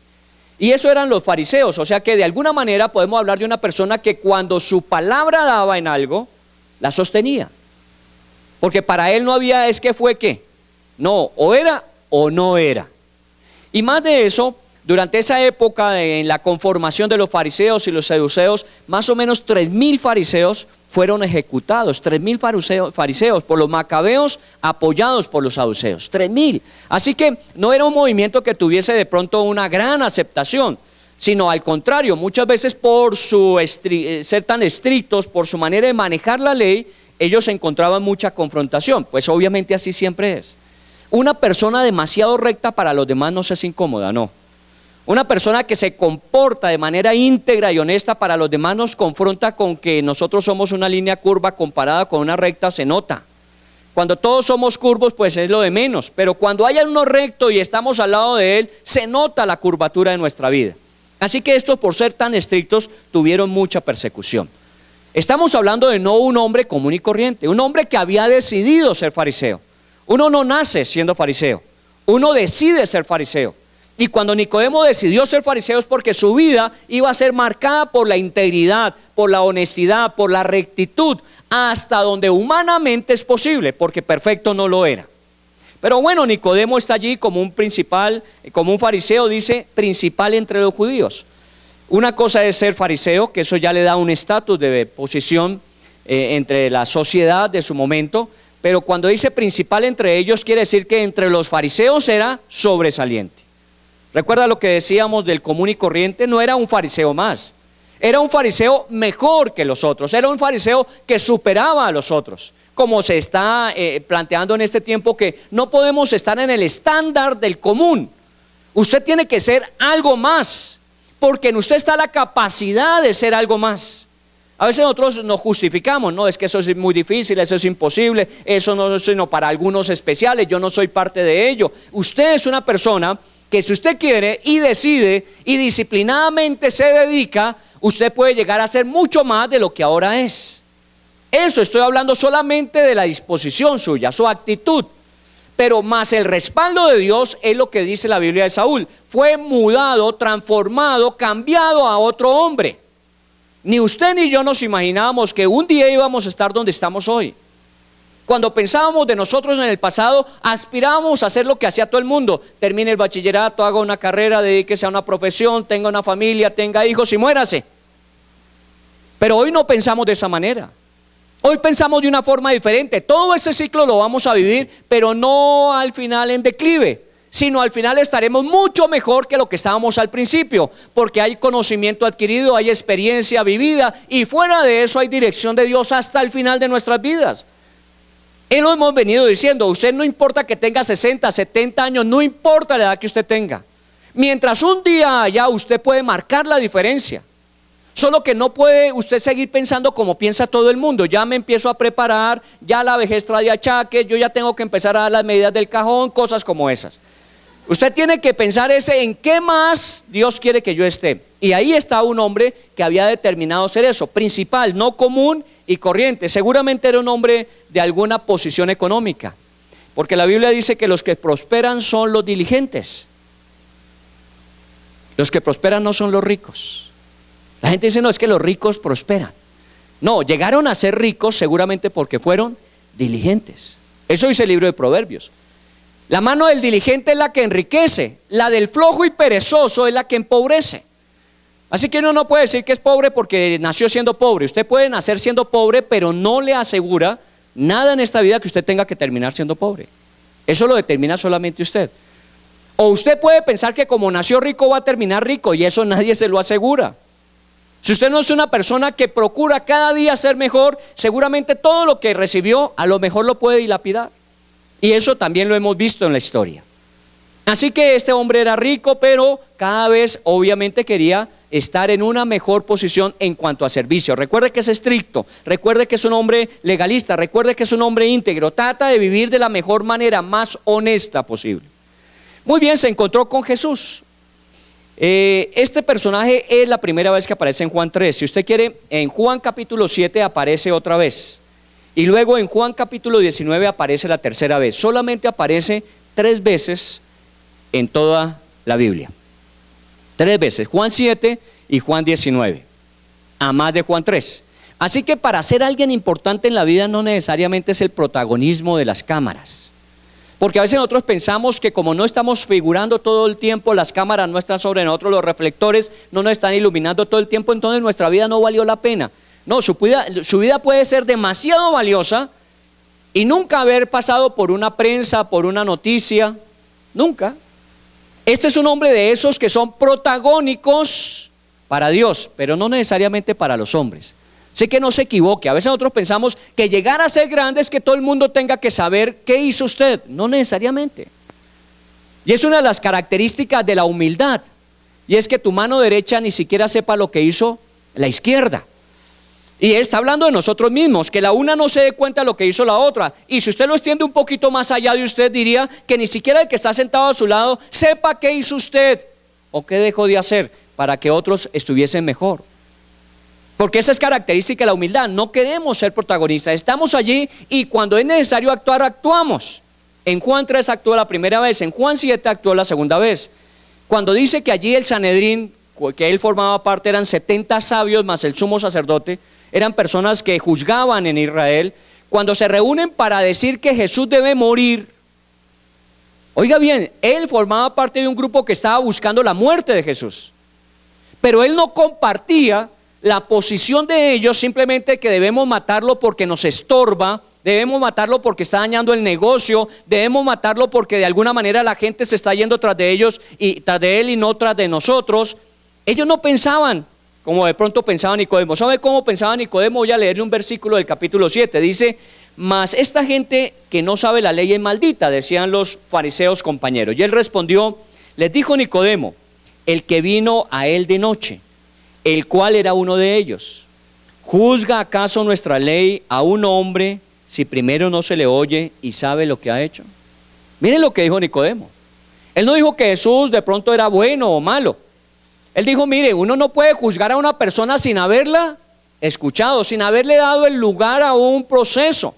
Y eso eran los fariseos, o sea que de alguna manera podemos hablar de una persona que cuando su palabra daba en algo, la sostenía. Porque para él no había, es que fue qué, no, o era o no era. Y más de eso, durante esa época en la conformación de los fariseos y los saduceos, más o menos 3.000 fariseos fueron ejecutados, 3.000 fariseos por los macabeos apoyados por los saduceos, 3.000. Así que no era un movimiento que tuviese de pronto una gran aceptación, sino al contrario, muchas veces por su ser tan estrictos, por su manera de manejar la ley, ellos encontraban mucha confrontación, pues obviamente así siempre es. Una persona demasiado recta para los demás no se es incómoda, no. Una persona que se comporta de manera íntegra y honesta para los demás nos confronta con que nosotros somos una línea curva comparada con una recta, se nota. Cuando todos somos curvos pues es lo de menos, pero cuando hay uno recto y estamos al lado de él, se nota la curvatura de nuestra vida. Así que estos, por ser tan estrictos, tuvieron mucha persecución. Estamos hablando de no un hombre común y corriente, un hombre que había decidido ser fariseo. Uno no nace siendo fariseo, uno decide ser fariseo. Y cuando Nicodemo decidió ser fariseo es porque su vida iba a ser marcada por la integridad, por la honestidad, por la rectitud, hasta donde humanamente es posible, porque perfecto no lo era. Pero bueno, Nicodemo está allí como un principal, como un fariseo, dice, principal entre los judíos. Una cosa es ser fariseo, que eso ya le da un estatus de posición entre la sociedad de su momento, pero cuando dice principal entre ellos, quiere decir que entre los fariseos era sobresaliente. Recuerda lo que decíamos del común y corriente, no era un fariseo más, era un fariseo mejor que los otros, era un fariseo que superaba a los otros, como se está planteando en este tiempo que no podemos estar en el estándar del común. Usted tiene que ser algo más, porque en usted está la capacidad de ser algo más. A veces nosotros nos justificamos, no, es que eso es muy difícil, eso es imposible, eso no es sino para algunos especiales, yo no soy parte de ello. Usted es una persona que si usted quiere y decide y disciplinadamente se dedica, usted puede llegar a ser mucho más de lo que ahora es. Eso estoy hablando solamente de la disposición suya, su actitud. Pero más el respaldo de Dios es lo que dice la Biblia de Saúl. Fue mudado, transformado, cambiado a otro hombre. Ni usted ni yo nos imaginábamos que un día íbamos a estar donde estamos hoy. Cuando pensábamos de nosotros en el pasado, aspirábamos a hacer lo que hacía todo el mundo. Termine el bachillerato, haga una carrera, dedíquese a una profesión, tenga una familia, tenga hijos y muérase. Pero hoy no pensamos de esa manera. Hoy pensamos de una forma diferente. Todo ese ciclo lo vamos a vivir, pero no al final en declive, sino al final estaremos mucho mejor que lo que estábamos al principio, porque hay conocimiento adquirido, hay experiencia vivida, y fuera de eso hay dirección de Dios hasta el final de nuestras vidas. Él lo hemos venido diciendo, usted no importa que tenga 60, 70 años, no importa la edad que usted tenga. Mientras un día allá usted puede marcar la diferencia. Solo que no puede usted seguir pensando como piensa todo el mundo. Ya me empiezo a preparar, ya la vejez trae achaques, yo ya tengo que empezar a dar las medidas del cajón, cosas como esas. Usted tiene que pensar en qué más Dios quiere que yo esté. Y ahí está un hombre que había determinado ser eso, principal, no común y corriente. Seguramente era un hombre de alguna posición económica, porque la Biblia dice que los que prosperan son los diligentes. Los que prosperan no son los ricos. La gente dice, no, es que los ricos prosperan. No, llegaron a ser ricos seguramente porque fueron diligentes. Eso dice el libro de Proverbios. La mano del diligente es la que enriquece, la del flojo y perezoso es la que empobrece. Así que uno no puede decir que es pobre porque nació siendo pobre. Usted puede nacer siendo pobre, pero no le asegura nada en esta vida que usted tenga que terminar siendo pobre. Eso lo determina solamente usted. O usted puede pensar que como nació rico va a terminar rico, y eso nadie se lo asegura. Si usted no es una persona que procura cada día ser mejor, seguramente todo lo que recibió a lo mejor lo puede dilapidar. Y eso también lo hemos visto en la historia. Así que este hombre era rico, pero cada vez obviamente quería estar en una mejor posición en cuanto a servicio. Recuerde que es estricto, recuerde que es un hombre legalista, recuerde que es un hombre íntegro, trata de vivir de la mejor manera, más honesta posible. Muy bien, se encontró con Jesús. Este personaje es la primera vez que aparece en Juan 3. Si usted quiere, en Juan capítulo 7 aparece otra vez. Y luego en Juan capítulo 19 aparece la tercera vez. Solamente aparece 3 veces en toda la Biblia. 3 veces, Juan 7 y Juan 19, a más de Juan 3. Así que para ser alguien importante en la vida no necesariamente es el protagonismo de las cámaras. Porque a veces nosotros pensamos que como no estamos figurando todo el tiempo, las cámaras no están sobre nosotros, los reflectores no nos están iluminando todo el tiempo, entonces nuestra vida no valió la pena. No, su vida puede ser demasiado valiosa y nunca haber pasado por una prensa, por una noticia, nunca. Este es un hombre de esos que son protagónicos para Dios, pero no necesariamente para los hombres. Así que no se equivoque. A veces nosotros pensamos que llegar a ser grande es que todo el mundo tenga que saber qué hizo usted. No necesariamente. Y es una de las características de la humildad, y es que tu mano derecha ni siquiera sepa lo que hizo la izquierda. Y está hablando de nosotros mismos, que la una no se dé cuenta de lo que hizo la otra. Y si usted lo extiende un poquito más allá de usted, diría que ni siquiera el que está sentado a su lado sepa qué hizo usted o qué dejó de hacer para que otros estuviesen mejor. Porque esa es característica de la humildad. No queremos ser protagonistas, estamos allí y cuando es necesario actuar, actuamos. En Juan 3 actuó la primera vez, en Juan 7 actuó la segunda vez. Cuando dice que allí el Sanedrín, que él formaba parte, eran 70 sabios más el sumo sacerdote, eran personas que juzgaban en Israel. Cuando se reúnen para decir que Jesús debe morir, oiga bien, él formaba parte de un grupo que estaba buscando la muerte de Jesús, pero él no compartía la posición de ellos, simplemente que debemos matarlo porque nos estorba, debemos matarlo porque está dañando el negocio, debemos matarlo porque de alguna manera la gente se está yendo tras de ellos y tras de él y no tras de nosotros. Ellos no pensaban como de pronto pensaba Nicodemo. ¿Sabe cómo pensaba Nicodemo? Voy a leerle un versículo del capítulo 7. Dice: mas esta gente que no sabe la ley es maldita, decían los fariseos compañeros. Y él respondió, les dijo Nicodemo, el que vino a él de noche, el cual era uno de ellos, ¿Juzga acaso nuestra ley a un hombre si primero no se le oye y sabe lo que ha hecho? Miren lo que dijo Nicodemo. Él no dijo que Jesús de pronto era bueno o malo. Él dijo, mire, uno no puede juzgar a una persona sin haberla escuchado, sin haberle dado el lugar a un proceso.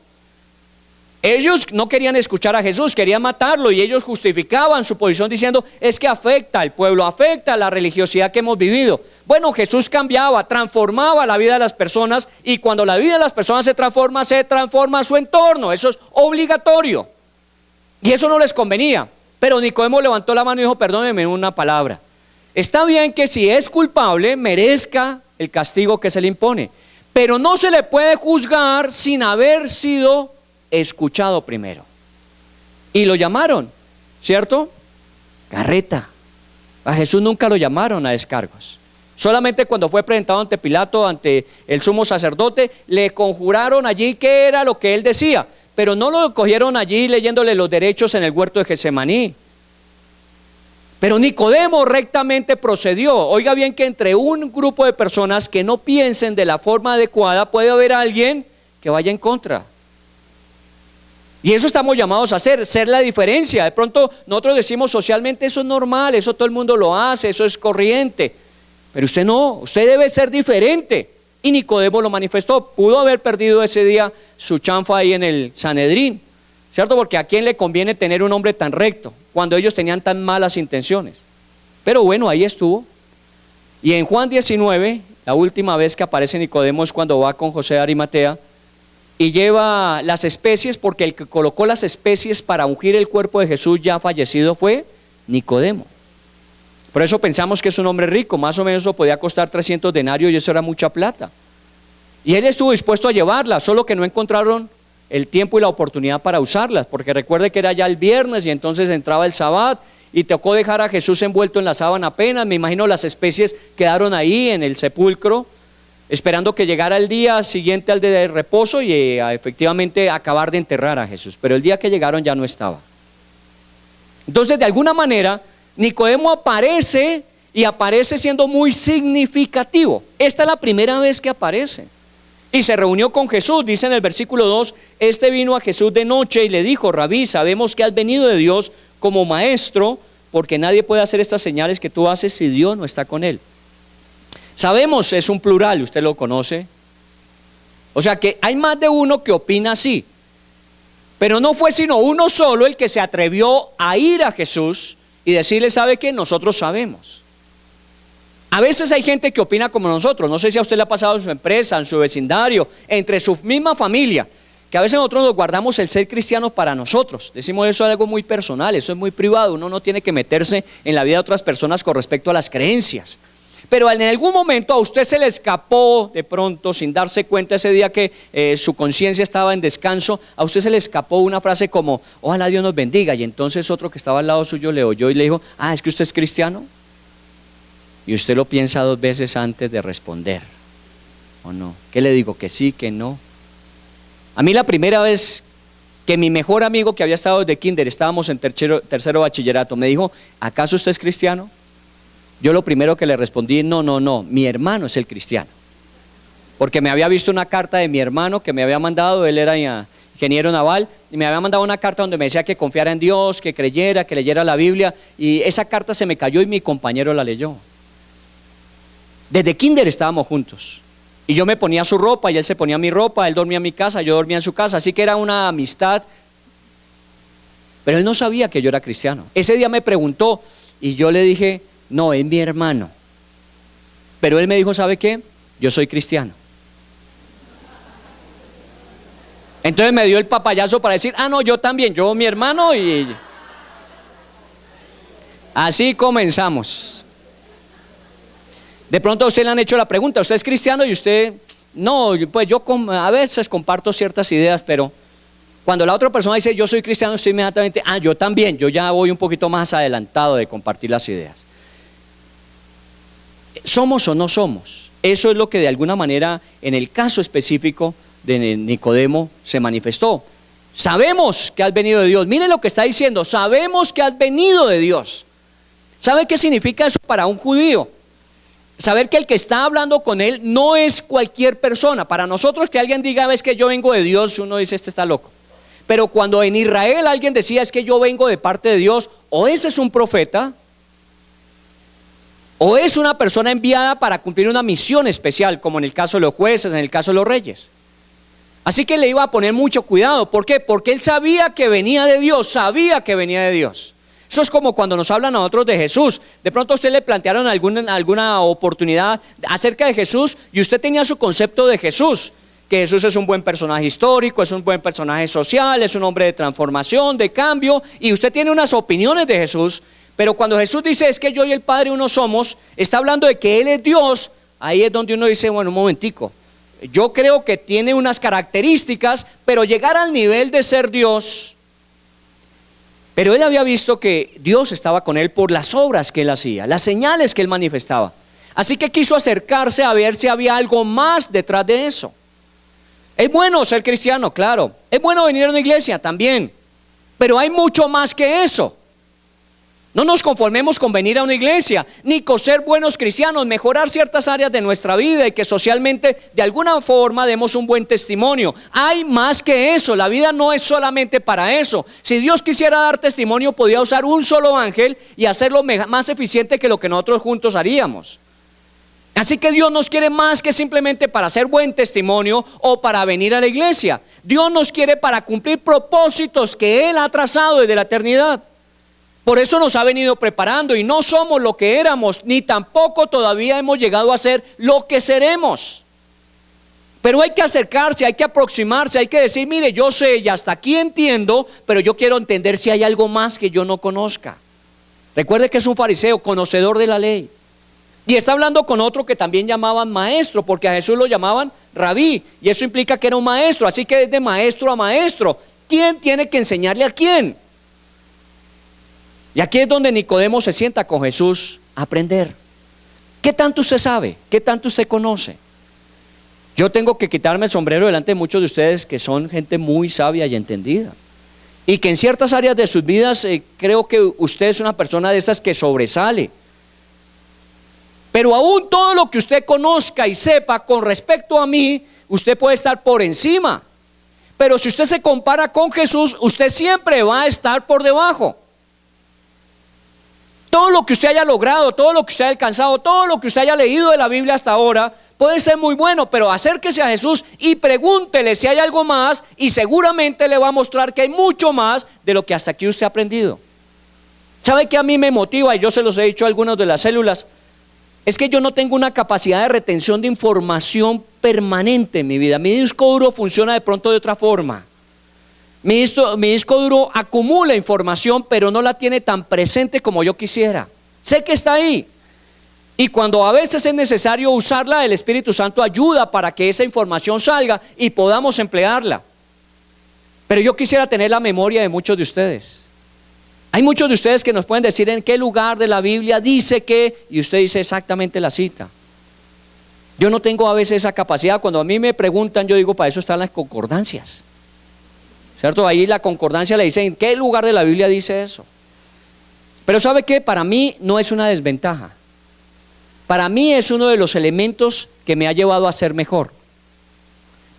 Ellos no querían escuchar a Jesús, querían matarlo, y ellos justificaban su posición diciendo, es que afecta al pueblo, afecta a la religiosidad que hemos vivido. Bueno, Jesús cambiaba, transformaba la vida de las personas, y cuando la vida de las personas se transforma su entorno. Eso es obligatorio. Y eso no les convenía. Pero Nicodemo levantó la mano y dijo, perdónenme una palabra. Está bien que si es culpable merezca el castigo que se le impone, pero no se le puede juzgar sin haber sido escuchado primero. Y lo llamaron, ¿cierto? Carreta. A Jesús nunca lo llamaron a descargos. Solamente cuando fue presentado ante Pilato, ante el sumo sacerdote, le conjuraron allí qué era lo que él decía, pero no lo cogieron allí leyéndole los derechos en el huerto de Getsemaní. Pero Nicodemo rectamente procedió. Oiga bien que entre un grupo de personas que no piensen de la forma adecuada puede haber alguien que vaya en contra. Y eso estamos llamados a hacer, ser la diferencia. De pronto nosotros decimos socialmente eso es normal, eso todo el mundo lo hace, eso es corriente. Pero usted no, usted debe ser diferente. Y Nicodemo lo manifestó. Pudo haber perdido ese día su chanfa ahí en el Sanedrín, ¿cierto? Porque a quién le conviene tener un hombre tan recto cuando ellos tenían tan malas intenciones. Pero bueno, ahí estuvo. Y en Juan 19, la última vez que aparece Nicodemo es cuando va con José de Arimatea y lleva las especies, porque el que colocó las especies para ungir el cuerpo de Jesús ya fallecido fue Nicodemo. Por eso pensamos que es un hombre rico, más o menos eso podía costar 300 denarios y eso era mucha plata. Y él estuvo dispuesto a llevarlas, solo que no encontraron el tiempo y la oportunidad para usarlas, porque recuerde que era ya el viernes y entonces entraba el sabbat y tocó dejar a Jesús envuelto en la sábana apenas. Me imagino las especies quedaron ahí en el sepulcro, esperando que llegara el día siguiente al de reposo y efectivamente acabar de enterrar a Jesús. Pero el día que llegaron ya no estaba. Entonces, de alguna manera, Nicodemo aparece y aparece siendo muy significativo. Esta es la primera vez que aparece. Y se reunió con Jesús, dice en el versículo 2, este vino a Jesús de noche y le dijo, Rabí, sabemos que has venido de Dios como maestro, porque nadie puede hacer estas señales que tú haces si Dios no está con él. Sabemos es un plural, usted lo conoce. O sea que hay más de uno que opina así. Pero no fue sino uno solo el que se atrevió a ir a Jesús y decirle, ¿sabe qué? Nosotros sabemos. A veces hay gente que opina como nosotros. No sé si a usted le ha pasado en su empresa, en su vecindario, entre su misma familia, que a veces nosotros nos guardamos el ser cristianos para nosotros. Decimos eso es algo muy personal, eso es muy privado. Uno no tiene que meterse en la vida de otras personas con respecto a las creencias. Pero en algún momento a usted se le escapó de pronto, sin darse cuenta ese día que su conciencia estaba en descanso, a usted se le escapó una frase como, ojalá Dios nos bendiga. Y entonces otro que estaba al lado suyo le oyó y le dijo, ¿es que usted es cristiano? Y usted lo piensa dos veces antes de responder, ¿o no? ¿Qué le digo? ¿Que sí, que no? A mí la primera vez que mi mejor amigo que había estado desde kinder, estábamos en tercero bachillerato, me dijo, ¿acaso usted es cristiano? Yo lo primero que le respondí, no, mi hermano es el cristiano. Porque me había visto una carta de mi hermano que me había mandado, él era ingeniero naval, y me había mandado una carta donde me decía que confiara en Dios, que creyera, que leyera la Biblia, y esa carta se me cayó y mi compañero la leyó. Desde kinder estábamos juntos, y yo me ponía su ropa y él se ponía mi ropa, él dormía en mi casa, yo dormía en su casa, así que era una amistad, pero él no sabía que yo era cristiano. Ese día me preguntó y yo le dije, no, es mi hermano. Pero él me dijo, ¿sabe qué? Yo soy cristiano. Entonces me dio el papayazo para decir, no, yo también, yo mi hermano y... Así comenzamos. De pronto a usted le han hecho la pregunta, ¿usted es cristiano? Y usted, no, pues yo a veces comparto ciertas ideas, pero cuando la otra persona dice, yo soy cristiano, usted inmediatamente, yo también, yo ya voy un poquito más adelantado de compartir las ideas. ¿Somos o no somos? Eso es lo que de alguna manera en el caso específico de Nicodemo se manifestó. Sabemos que has venido de Dios. Mire lo que está diciendo, sabemos que has venido de Dios. ¿Sabe qué significa eso para un judío? Saber que el que está hablando con él no es cualquier persona. Para nosotros que alguien diga, ves que yo vengo de Dios, uno dice, este está loco. Pero cuando en Israel alguien decía, es que yo vengo de parte de Dios, o ese es un profeta, o es una persona enviada para cumplir una misión especial, como en el caso de los jueces, en el caso de los reyes. Así que le iba a poner mucho cuidado. ¿Por qué? Porque él sabía que venía de Dios, sabía que venía de Dios. Eso es como cuando nos hablan a otros de Jesús. De pronto a usted le plantearon alguna oportunidad acerca de Jesús y usted tenía su concepto de Jesús. Que Jesús es un buen personaje histórico, es un buen personaje social, es un hombre de transformación, de cambio, y usted tiene unas opiniones de Jesús. Pero cuando Jesús dice, es que yo y el Padre uno somos, está hablando de que Él es Dios. Ahí es donde uno dice, bueno, un momentico, yo creo que tiene unas características, pero llegar al nivel de ser Dios. Pero él había visto que Dios estaba con él por las obras que él hacía, las señales que él manifestaba. Así que quiso acercarse a ver si había algo más detrás de eso. Es bueno ser cristiano, claro. Es bueno venir a una iglesia también. Pero hay mucho más que eso. No nos conformemos con venir a una iglesia, ni con ser buenos cristianos, mejorar ciertas áreas de nuestra vida y que socialmente de alguna forma demos un buen testimonio. Hay más que eso, la vida no es solamente para eso. Si Dios quisiera dar testimonio, podía usar un solo ángel y hacerlo más eficiente que lo que nosotros juntos haríamos. Así que Dios nos quiere más que simplemente para hacer buen testimonio o para venir a la iglesia. Dios nos quiere para cumplir propósitos que Él ha trazado desde la eternidad. Por eso nos ha venido preparando y no somos lo que éramos, ni tampoco todavía hemos llegado a ser lo que seremos. Pero hay que acercarse, hay que aproximarse, hay que decir, mire, yo sé y hasta aquí entiendo, pero yo quiero entender si hay algo más que yo no conozca. Recuerde que es un fariseo, conocedor de la ley. Y está hablando con otro que también llamaban maestro, porque a Jesús lo llamaban rabí, y eso implica que era un maestro, así que es de maestro a maestro. ¿Quién tiene que enseñarle a quién? Y aquí es donde Nicodemo se sienta con Jesús a aprender. ¿Qué tanto usted sabe? ¿Qué tanto usted conoce? Yo tengo que quitarme el sombrero delante de muchos de ustedes que son gente muy sabia y entendida. Y que en ciertas áreas de sus vidas creo que usted es una persona de esas que sobresale. Pero aún todo lo que usted conozca y sepa con respecto a mí, usted puede estar por encima. Pero si usted se compara con Jesús, usted siempre va a estar por debajo. Todo lo que usted haya logrado, todo lo que usted haya alcanzado, todo lo que usted haya leído de la Biblia hasta ahora, puede ser muy bueno, pero acérquese a Jesús y pregúntele si hay algo más y seguramente le va a mostrar que hay mucho más de lo que hasta aquí usted ha aprendido. ¿Sabe qué a mí me motiva? Y yo se los he dicho a algunos de las células. Es que yo no tengo una capacidad de retención de información permanente en mi vida. Mi disco duro funciona de pronto de otra forma. Mi disco duro acumula información, pero no la tiene tan presente como yo quisiera. Sé que está ahí. Y cuando a veces es necesario usarla, el Espíritu Santo ayuda para que esa información salga y podamos emplearla. Pero yo quisiera tener la memoria de muchos de ustedes. Hay muchos de ustedes que nos pueden decir en qué lugar de la Biblia dice que, y usted dice exactamente la cita. Yo no tengo a veces esa capacidad. Cuando a mí me preguntan, yo digo, para eso están las concordancias. ¿Cierto? Ahí la concordancia le dice en qué lugar de la Biblia dice eso. Pero ¿sabe qué? Para mí no es una desventaja. Para mí es uno de los elementos que me ha llevado a ser mejor.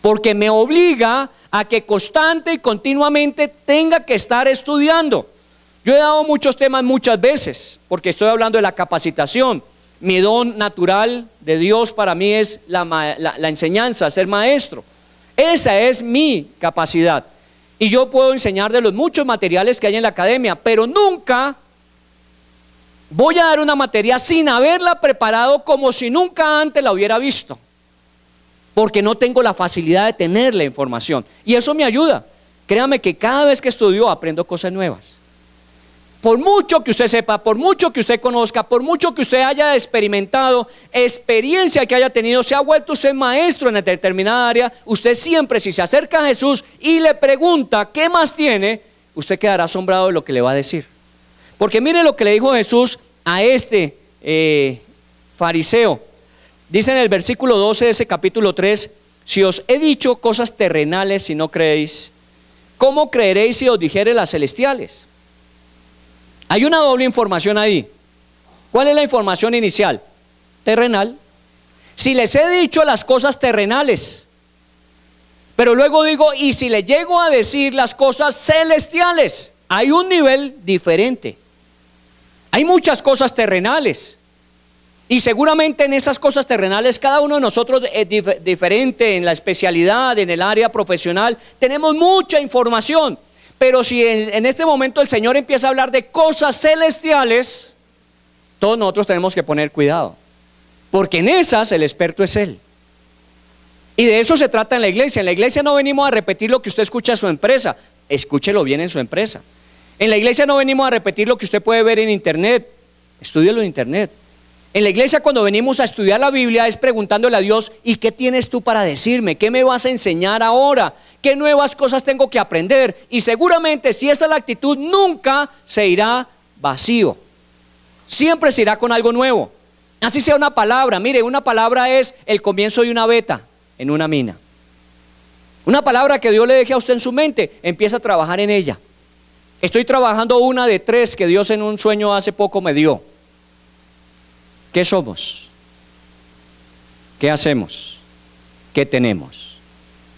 Porque me obliga a que constante y continuamente tenga que estar estudiando. Yo he dado muchos temas muchas veces, porque estoy hablando de la capacitación. Mi don natural de Dios para mí es la enseñanza, ser maestro. Esa es mi capacidad. Y yo puedo enseñar de los muchos materiales que hay en la academia, pero nunca voy a dar una materia sin haberla preparado como si nunca antes la hubiera visto. Porque no tengo la facilidad de tener la información. Y eso me ayuda. Créame que cada vez que estudio aprendo cosas nuevas. Por mucho que usted sepa, por mucho que usted conozca, por mucho que usted haya experimentado, experiencia que haya tenido, se ha vuelto usted maestro en determinada área, usted siempre, si se acerca a Jesús y le pregunta qué más tiene, usted quedará asombrado de lo que le va a decir. Porque mire lo que le dijo Jesús a este fariseo. Dice en el versículo 12 de ese capítulo 3, si os he dicho cosas terrenales y no creéis, ¿cómo creeréis si os dijere las celestiales? Hay una doble información ahí. ¿Cuál es la información inicial? terrenal. Si les he dicho las cosas terrenales, pero luego digo, y si les llego a decir las cosas celestiales, hay un nivel diferente. Hay muchas cosas terrenales. Y seguramente en esas cosas terrenales cada uno de nosotros es diferente en la especialidad, en el área profesional. Tenemos mucha información. Pero si en este momento el Señor empieza a hablar de cosas celestiales, todos nosotros tenemos que poner cuidado. Porque en esas el experto es Él. Y de eso se trata en la iglesia. En la iglesia no venimos a repetir lo que usted escucha en su empresa. Escúchelo bien en su empresa. En la iglesia no venimos a repetir lo que usted puede ver en internet. Estúdielo en internet. En la iglesia cuando venimos a estudiar la Biblia es preguntándole a Dios, ¿y qué tienes tú para decirme? ¿Qué me vas a enseñar ahora? ¿Qué nuevas cosas tengo que aprender? Y seguramente si esa es la actitud, nunca se irá vacío. Siempre se irá con algo nuevo. Así sea una palabra. Mire, una palabra es el comienzo de una veta en una mina. Una palabra que Dios le deje a usted en su mente, empieza a trabajar en ella. Estoy trabajando una de 3 que Dios en un sueño hace poco me dio. ¿Qué somos? ¿Qué hacemos? ¿Qué tenemos?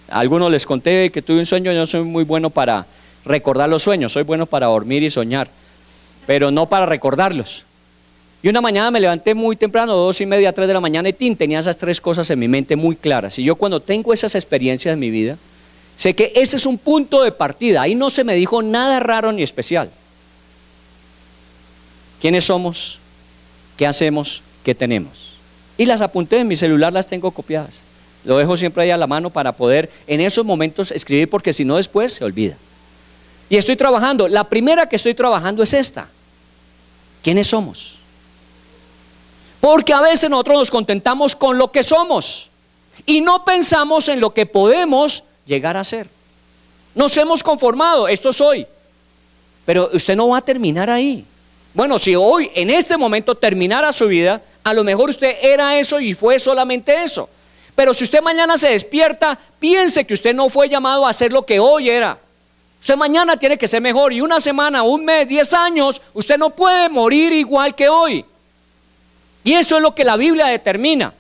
A algunos les conté que tuve un sueño. Yo no soy muy bueno para recordar los sueños, soy bueno para dormir y soñar, pero no para recordarlos. Y una mañana me levanté muy temprano, 2:30, 3 de la mañana, y tenía esas 3 cosas en mi mente muy claras. Y yo cuando tengo esas experiencias en mi vida, sé que ese es un punto de partida. Ahí no se me dijo nada raro ni especial. ¿Quiénes somos? ¿Qué hacemos? ¿Qué tenemos? Y las apunté en mi celular, las tengo copiadas. Lo dejo siempre ahí a la mano para poder en esos momentos escribir, porque si no después se olvida. Y estoy trabajando. La primera que estoy trabajando es esta. ¿Quiénes somos? Porque a veces nosotros nos contentamos con lo que somos y no pensamos en lo que podemos llegar a ser. Nos hemos conformado, esto soy. Pero usted no va a terminar ahí. Bueno, si hoy, en este momento, terminara su vida, a lo mejor usted era eso y fue solamente eso. Pero si usted mañana se despierta, piense que usted no fue llamado a ser lo que hoy era. Usted mañana tiene que ser mejor, y una semana, un mes, 10 años, usted no puede morir igual que hoy. Y eso es lo que la Biblia determina.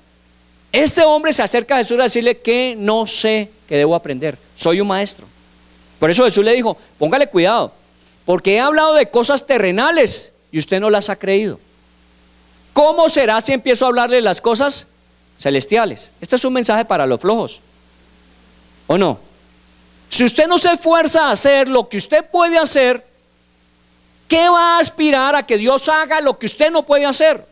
Este hombre se acerca a Jesús a decirle que no sé qué debo aprender. Soy un maestro. Por eso Jesús le dijo, póngale cuidado, porque he hablado de cosas terrenales y usted no las ha creído. ¿Cómo será si empiezo a hablarle de las cosas celestiales? Este es un mensaje para los flojos, ¿o no? Si usted no se esfuerza a hacer lo que usted puede hacer, ¿qué va a aspirar a que Dios haga lo que usted no puede hacer?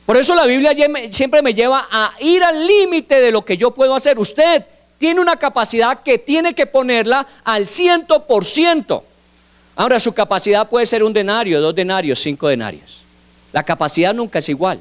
Por eso la Biblia siempre me lleva a ir al límite de lo que yo puedo hacer. Usted tiene una capacidad que tiene que ponerla al 100%. Ahora, su capacidad puede ser 1 denario, 2 denarios, 5 denarios. La capacidad nunca es igual.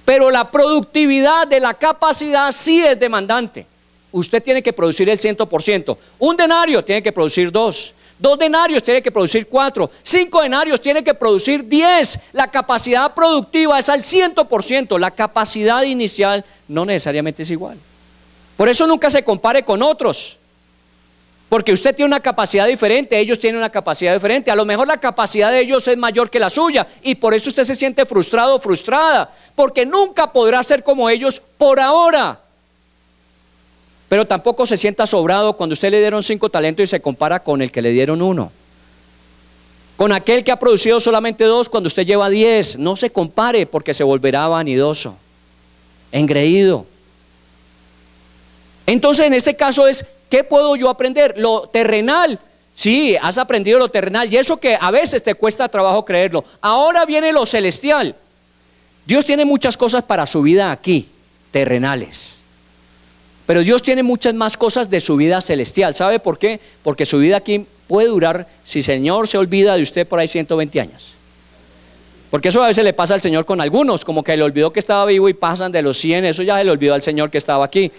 Pero la productividad de la capacidad sí es demandante. Usted tiene que producir el 100%. 1 denario tiene que producir 2. 2 denarios tiene que producir 4. 5 denarios tiene que producir 10. La capacidad productiva es al 100%. La capacidad inicial no necesariamente es igual. Por eso nunca se compare con otros. Porque usted tiene una capacidad diferente, ellos tienen una capacidad diferente. A lo mejor la capacidad de ellos es mayor que la suya, y por eso usted se siente frustrado o frustrada, porque nunca podrá ser como ellos por ahora. Pero tampoco se sienta sobrado cuando usted le dieron 5 talentos y se compara con el que le dieron 1. Con aquel que ha producido solamente 2 cuando usted lleva 10. No se compare, porque se volverá vanidoso, engreído. Entonces en ese caso es, ¿qué puedo yo aprender? Lo terrenal. Sí, has aprendido lo terrenal, y eso que a veces te cuesta trabajo creerlo. Ahora viene lo celestial. Dios tiene muchas cosas para su vida aquí, terrenales. Pero Dios tiene muchas más cosas de su vida celestial. ¿Sabe por qué? Porque su vida aquí puede durar, si el Señor se olvida de usted, por ahí 120 años. Porque eso a veces le pasa al Señor con algunos, como que le olvidó que estaba vivo y pasan de los 100, eso ya se le olvidó al Señor que estaba aquí.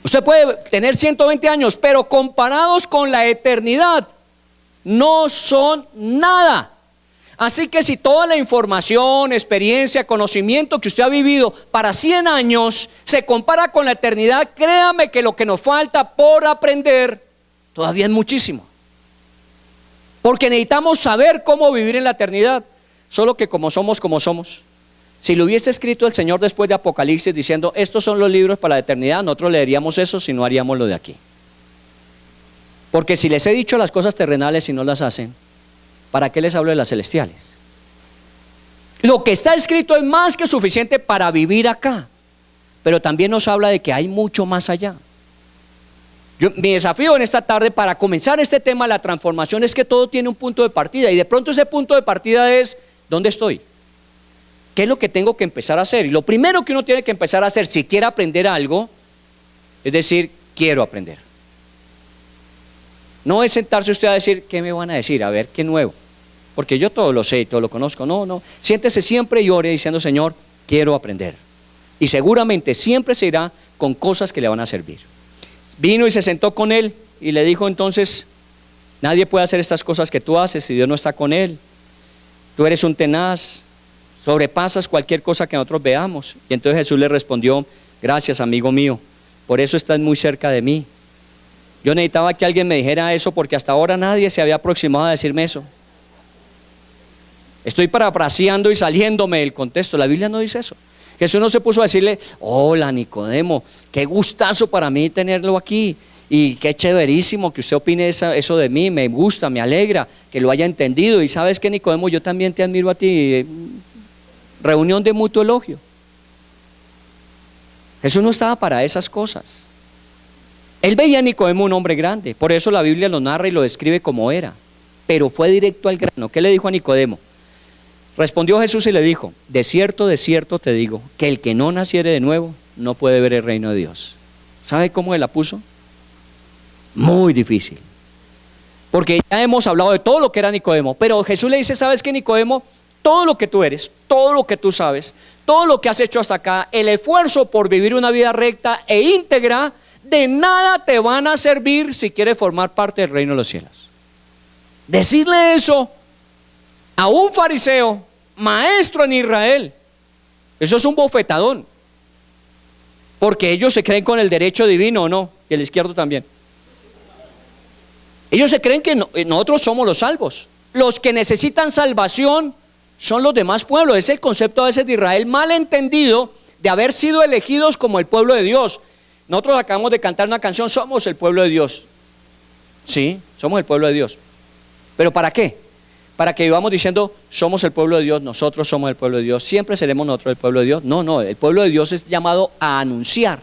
Usted puede tener 120 años, pero comparados con la eternidad, no son nada. Así que si toda la información, experiencia, conocimiento que usted ha vivido para 100 años se compara con la eternidad, créame que lo que nos falta por aprender todavía es muchísimo. Porque necesitamos saber cómo vivir en la eternidad. solo que como somos. Si lo hubiese escrito el Señor después de Apocalipsis diciendo, estos son los libros para la eternidad, nosotros leeríamos eso si no haríamos lo de aquí. Porque si les he dicho las cosas terrenales y no las hacen, ¿para qué les hablo de las celestiales? Lo que está escrito es más que suficiente para vivir acá, pero también nos habla de que hay mucho más allá. Mi desafío en esta tarde para comenzar este tema de la transformación es que todo tiene un punto de partida, y de pronto ese punto de partida es, ¿dónde estoy? ¿Qué es lo que tengo que empezar a hacer? Y lo primero que uno tiene que empezar a hacer si quiere aprender algo, es decir, quiero aprender. No es sentarse usted a decir, ¿qué me van a decir? A ver, ¿qué nuevo? Porque yo todo lo sé y todo lo conozco. No. Siéntese siempre y ore diciendo, Señor, quiero aprender. Y seguramente siempre se irá con cosas que le van a servir. Vino y se sentó con él y le dijo entonces, nadie puede hacer estas cosas que tú haces si Dios no está con él. Tú eres un tenaz, sobrepasas cualquier cosa que nosotros veamos. Y entonces Jesús le respondió, gracias amigo mío, por eso estás muy cerca de mí. Yo necesitaba que alguien me dijera eso porque hasta ahora nadie se había aproximado a decirme eso. Estoy parafraseando y saliéndome del contexto, la Biblia no dice eso. Jesús no se puso a decirle, hola Nicodemo, qué gustazo para mí tenerlo aquí. Y qué chéverísimo que usted opine eso de mí, me gusta, me alegra que lo haya entendido. Y sabes que Nicodemo, yo también te admiro a ti. Reunión de mutuo elogio. Jesús no estaba para esas cosas. Él veía a Nicodemo un hombre grande, por eso la Biblia lo narra y lo describe como era, pero fue directo al grano. ¿Qué le dijo a Nicodemo? Respondió Jesús y le dijo, de cierto te digo, que el que no naciere de nuevo no puede ver el reino de Dios. ¿Sabe cómo él la puso? Muy difícil. Porque ya hemos hablado de todo lo que era Nicodemo, pero Jesús le dice, ¿sabes qué, Nicodemo? Todo lo que tú eres, todo lo que tú sabes, todo lo que has hecho hasta acá, el esfuerzo por vivir una vida recta e íntegra, de nada te van a servir si quieres formar parte del reino de los cielos. Decirle eso a un fariseo, maestro en Israel, eso es un bofetadón. Porque ellos se creen con el derecho divino, ¿o no? Y el izquierdo también. Ellos se creen que nosotros somos los salvos. Los que necesitan salvación son los demás pueblos. Es el concepto a veces de Israel mal entendido de haber sido elegidos como el pueblo de Dios. Nosotros acabamos de cantar una canción, somos el pueblo de Dios. Sí, somos el pueblo de Dios. ¿Pero para qué? Para que vivamos diciendo, somos el pueblo de Dios, nosotros somos el pueblo de Dios, siempre seremos nosotros el pueblo de Dios. No, el pueblo de Dios es llamado a anunciar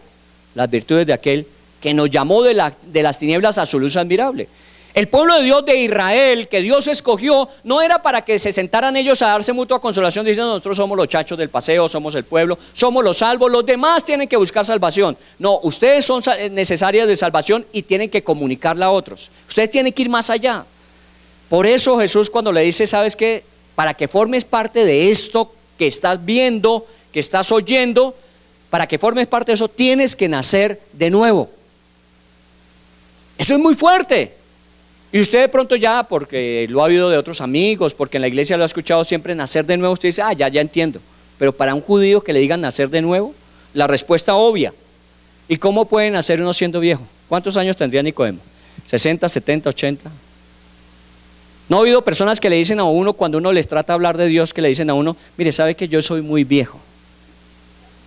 las virtudes de aquel que nos llamó de las tinieblas a su luz admirable. El pueblo de Dios de Israel, que Dios escogió, no era para que se sentaran ellos a darse mutua consolación diciendo, nosotros somos los chachos del paseo, somos el pueblo, somos los salvos, los demás tienen que buscar salvación. No, ustedes son necesarias de salvación y tienen que comunicarla a otros. Ustedes tienen que ir más allá. Por eso Jesús cuando le dice, ¿sabes qué? Para que formes parte de esto que estás viendo, que estás oyendo, para que formes parte de eso, tienes que nacer de nuevo. Eso es muy fuerte. Y usted de pronto ya, porque lo ha oído de otros amigos, porque en la iglesia lo ha escuchado siempre, nacer de nuevo, usted dice, ya entiendo. Pero para un judío que le digan nacer de nuevo, la respuesta obvia. ¿Y cómo puede nacer uno siendo viejo? ¿Cuántos años tendría Nicodemo? ¿60, 70, 80? ¿No ha habido personas que le dicen a uno, cuando uno les trata de hablar de Dios, que le dicen a uno, mire, sabe que yo soy muy viejo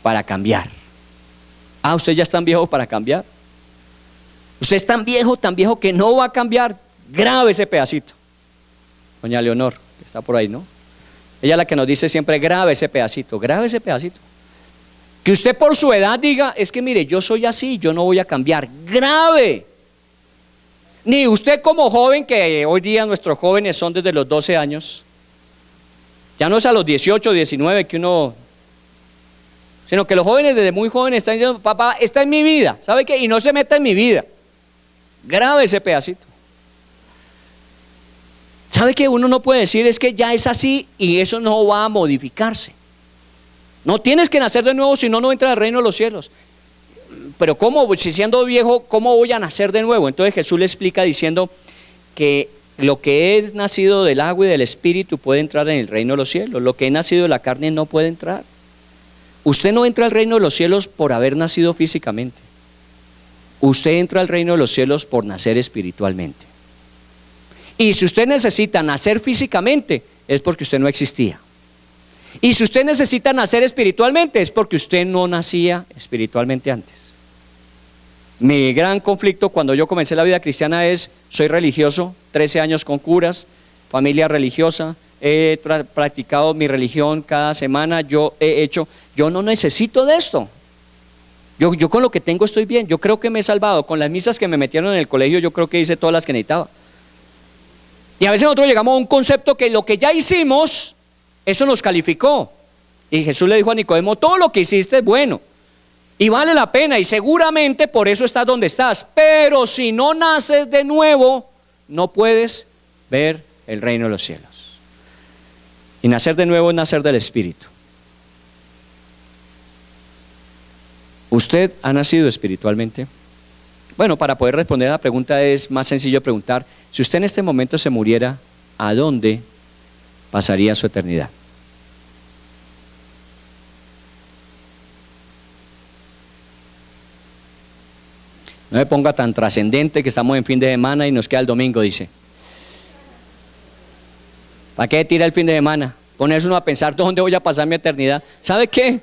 para cambiar? Ah, ¿usted ya es tan viejo para cambiar? Usted es tan viejo que no va a cambiar. Grave ese pedacito. Doña Leonor, que está por ahí, ¿no? Ella es la que nos dice siempre, grave ese pedacito. Que usted por su edad diga, es que mire, yo soy así, yo no voy a cambiar. Grave. Ni usted como joven, que hoy día nuestros jóvenes son desde los 12 años. Ya no es a los 18, 19 que uno... Sino que los jóvenes desde muy jóvenes están diciendo, papá, esta es mi vida. ¿Sabe qué? Y no se meta en mi vida. Grave ese pedacito. ¿Sabe qué? Uno no puede decir es que ya es así y eso no va a modificarse. No tienes que nacer de nuevo, si no, no entra al reino de los cielos. Pero ¿cómo? Si siendo viejo, ¿cómo voy a nacer de nuevo? Entonces Jesús le explica diciendo que lo que es nacido del agua y del espíritu puede entrar en el reino de los cielos. Lo que es nacido de la carne no puede entrar. Usted no entra al reino de los cielos por haber nacido físicamente. Usted entra al reino de los cielos por nacer espiritualmente. Y si usted necesita nacer físicamente, es porque usted no existía. Y si usted necesita nacer espiritualmente, es porque usted no nacía espiritualmente antes. Mi gran conflicto cuando yo comencé la vida cristiana es, soy religioso, 13 años con curas, familia religiosa, he practicado mi religión cada semana, yo no necesito de esto. Yo con lo que tengo estoy bien, yo creo que me he salvado, con las misas que me metieron en el colegio yo creo que hice todas las que necesitaba. Y a veces nosotros llegamos a un concepto que lo que ya hicimos, eso nos calificó. Y Jesús le dijo a Nicodemo, todo lo que hiciste es bueno y vale la pena y seguramente por eso estás donde estás, pero si no naces de nuevo, no puedes ver el reino de los cielos. Y nacer de nuevo es nacer del Espíritu. ¿Usted ha nacido espiritualmente? Bueno, para poder responder a la pregunta es más sencillo preguntar, si usted en este momento se muriera, ¿a dónde pasaría su eternidad? No me ponga tan trascendente que estamos en fin de semana y nos queda el domingo, dice. ¿Para qué tira el fin de semana? Ponerse uno a pensar dónde voy a pasar mi eternidad. ¿Sabe qué?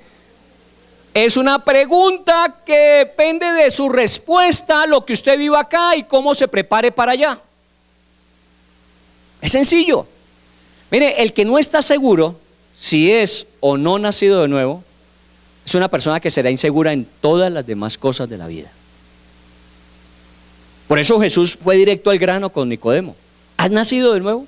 Es una pregunta que depende de su respuesta a lo que usted viva acá y cómo se prepare para allá. Es sencillo. Mire, el que no está seguro si es o no nacido de nuevo, es una persona que será insegura en todas las demás cosas de la vida. Por eso Jesús fue directo al grano con Nicodemo. ¿Has nacido de nuevo?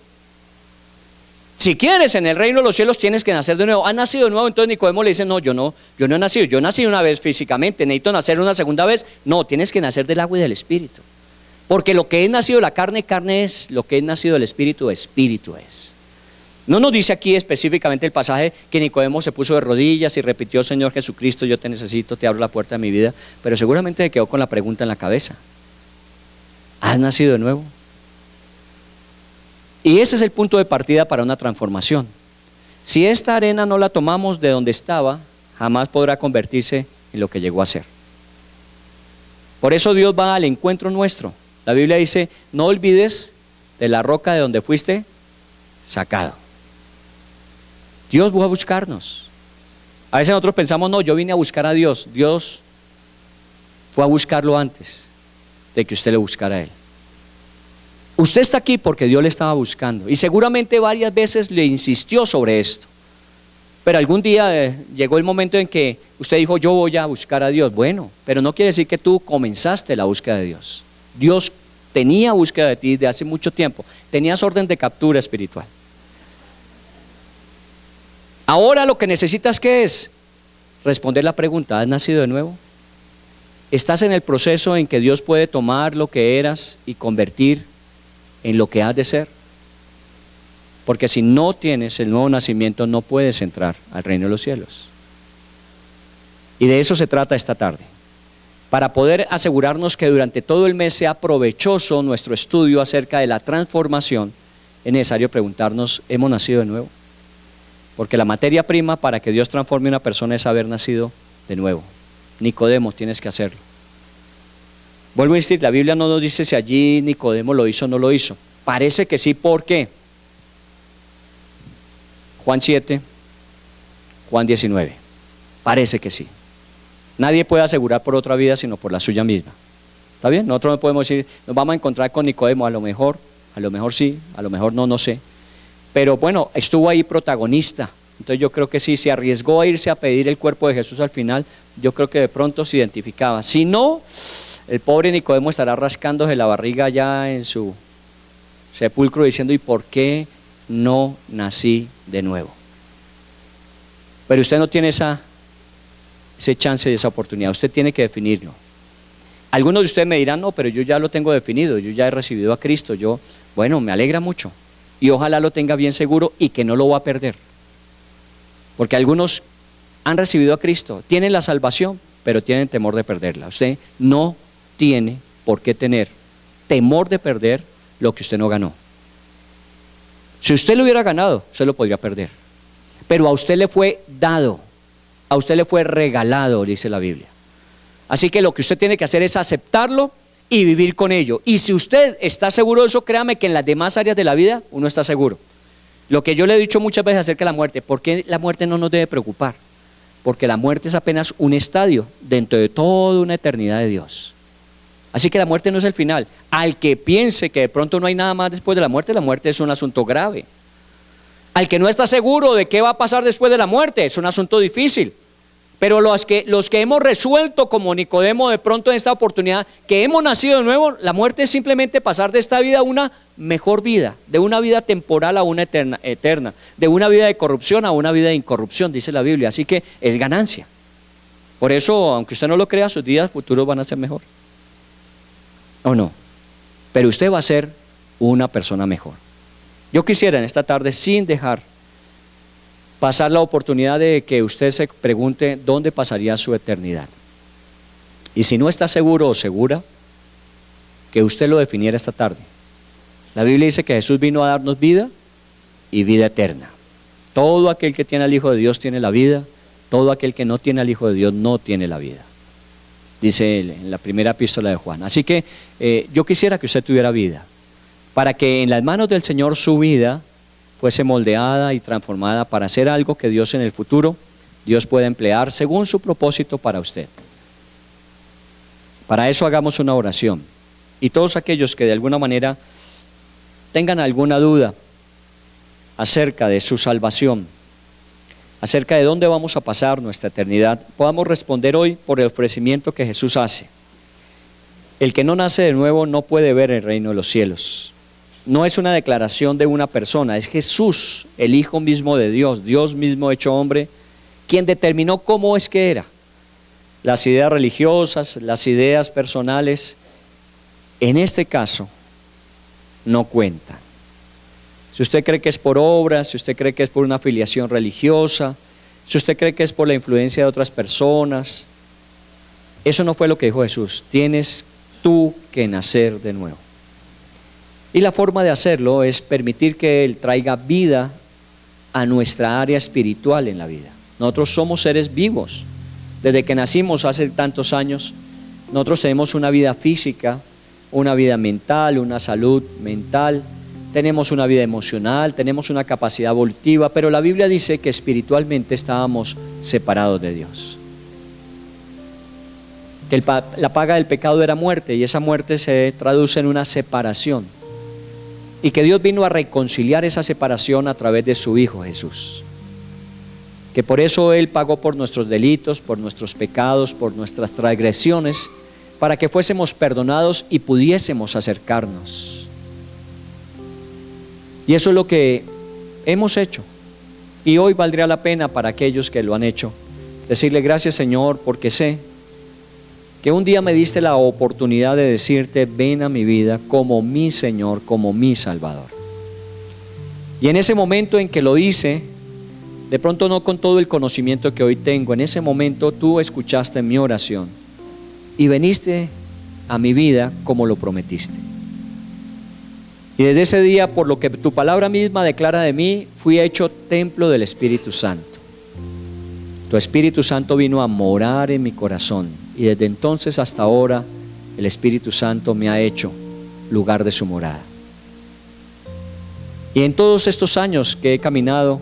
Si quieres en el reino de los cielos tienes que nacer de nuevo. ¿Has nacido de nuevo? Entonces Nicodemo le dice, no he nacido. Yo nací una vez físicamente, necesito nacer una segunda vez. No, tienes que nacer del agua y del Espíritu. Porque lo que es nacido de la carne, carne es. Lo que es nacido del Espíritu, Espíritu es. No nos dice aquí específicamente el pasaje que Nicodemo se puso de rodillas y repitió, Señor Jesucristo, yo te necesito, te abro la puerta de mi vida. Pero seguramente se quedó con la pregunta en la cabeza. ¿Has nacido de nuevo? Y ese es el punto de partida para una transformación. Si esta arena no la tomamos de donde estaba, jamás podrá convertirse en lo que llegó a ser. Por eso Dios va al encuentro nuestro. La Biblia dice, no olvides de la roca de donde fuiste sacado. Dios va a buscarnos. A veces nosotros pensamos, no, yo vine a buscar a Dios. Dios fue a buscarlo antes de que usted le buscara a Él. Usted está aquí porque Dios le estaba buscando y seguramente varias veces le insistió sobre esto. Pero algún día llegó el momento en que usted dijo, yo voy a buscar a Dios. Bueno, pero no quiere decir que tú comenzaste la búsqueda de Dios. Dios tenía búsqueda de ti desde hace mucho tiempo. Tenías orden de captura espiritual. Ahora lo que necesitas, ¿qué es? Responder la pregunta, ¿has nacido de nuevo? ¿Estás en el proceso en que Dios puede tomar lo que eras y convertir en lo que has de ser? Porque si no tienes el nuevo nacimiento no puedes entrar al reino de los cielos. Y de eso se trata esta tarde. Para poder asegurarnos que durante todo el mes sea provechoso nuestro estudio acerca de la transformación, es necesario preguntarnos, ¿hemos nacido de nuevo? Porque la materia prima para que Dios transforme a una persona es haber nacido de nuevo. Nicodemo, tienes que hacerlo. Vuelvo a insistir, la Biblia no nos dice si allí Nicodemo lo hizo o no lo hizo. Parece que sí, ¿por qué? Juan 7, Juan 19. Parece que sí. Nadie puede asegurar por otra vida sino por la suya misma. ¿Está bien? Nosotros no podemos decir, nos vamos a encontrar con Nicodemo, a lo mejor sí, a lo mejor no sé. Pero bueno, estuvo ahí protagonista. Entonces yo creo que sí, se arriesgó a irse a pedir el cuerpo de Jesús al final, yo creo que de pronto se identificaba. Si no, el pobre Nicodemo estará rascándose la barriga ya en su sepulcro diciendo, ¿y por qué no nací de nuevo? Pero usted no tiene ese chance y esa oportunidad, usted tiene que definirlo. Algunos de ustedes me dirán, no, pero yo ya lo tengo definido, yo ya he recibido a Cristo, bueno, me alegra mucho y ojalá lo tenga bien seguro y que no lo va a perder. Porque algunos han recibido a Cristo, tienen la salvación, pero tienen temor de perderla. Usted no tiene por qué tener temor de perder lo que usted no ganó. Si usted lo hubiera ganado, usted lo podría perder. Pero a usted le fue dado, a usted le fue regalado, dice la Biblia. Así que lo que usted tiene que hacer es aceptarlo y vivir con ello. Y si usted está seguro de eso, créame que en las demás áreas de la vida uno está seguro. Lo que yo le he dicho muchas veces acerca de la muerte, ¿por qué la muerte no nos debe preocupar? Porque la muerte es apenas un estadio dentro de toda una eternidad de Dios. Así que la muerte no es el final. Al que piense que de pronto no hay nada más después de la muerte es un asunto grave. Al que no está seguro de qué va a pasar después de la muerte, es un asunto difícil. Pero los que hemos resuelto como Nicodemo de pronto en esta oportunidad, que hemos nacido de nuevo, la muerte es simplemente pasar de esta vida a una mejor vida, de una vida temporal a una eterna, de una vida de corrupción a una vida de incorrupción, dice la Biblia. Así que es ganancia. Por eso, aunque usted no lo crea, sus días futuros van a ser mejor. ¿O no? Pero usted va a ser una persona mejor. Yo quisiera en esta tarde, sin dejar pasar la oportunidad de que usted se pregunte dónde pasaría su eternidad. Y si no está seguro o segura, que usted lo definiera esta tarde. La Biblia dice que Jesús vino a darnos vida y vida eterna. Todo aquel que tiene al Hijo de Dios tiene la vida, todo aquel que no tiene al Hijo de Dios no tiene la vida. Dice él en la primera epístola de Juan. Así que yo quisiera que usted tuviera vida, para que en las manos del Señor su vida fuese moldeada y transformada para hacer algo que Dios en el futuro, Dios pueda emplear según su propósito para usted. Para eso hagamos una oración. Y todos aquellos que de alguna manera tengan alguna duda acerca de su salvación, acerca de dónde vamos a pasar nuestra eternidad, podamos responder hoy por el ofrecimiento que Jesús hace. El que no nace de nuevo no puede ver el reino de los cielos. No es una declaración de una persona, es Jesús, el Hijo mismo de Dios, Dios mismo hecho hombre, quien determinó cómo es que era. Las ideas religiosas, las ideas personales, en este caso, no cuentan. Si usted cree que es por obras, si usted cree que es por una afiliación religiosa, si usted cree que es por la influencia de otras personas, eso no fue lo que dijo Jesús. Tienes tú que nacer de nuevo. Y la forma de hacerlo es permitir que Él traiga vida a nuestra área espiritual en la vida. Nosotros somos seres vivos. Desde que nacimos hace tantos años, nosotros tenemos una vida física, una vida mental, una salud mental, tenemos una vida emocional, tenemos una capacidad evolutiva, pero la Biblia dice que espiritualmente estábamos separados de Dios. Que la paga del pecado era muerte, y esa muerte se traduce en una separación. Y que Dios vino a reconciliar esa separación a través de su Hijo Jesús. Que por eso Él pagó por nuestros delitos, por nuestros pecados, por nuestras transgresiones, para que fuésemos perdonados y pudiésemos acercarnos. Y eso es lo que hemos hecho. Y hoy valdría la pena para aquellos que lo han hecho, decirle gracias Señor, porque sé que un día me diste la oportunidad de decirte, ven a mi vida como mi Señor, como mi Salvador. Y en ese momento en que lo hice, de pronto no con todo el conocimiento que hoy tengo, en ese momento tú escuchaste mi oración y viniste a mi vida como lo prometiste. Y desde ese día, por lo que tu palabra misma declara de mí, fui hecho templo del Espíritu Santo. Tu Espíritu Santo vino a morar en mi corazón. Y desde entonces hasta ahora el Espíritu Santo me ha hecho lugar de su morada. Y en todos estos años que he caminado,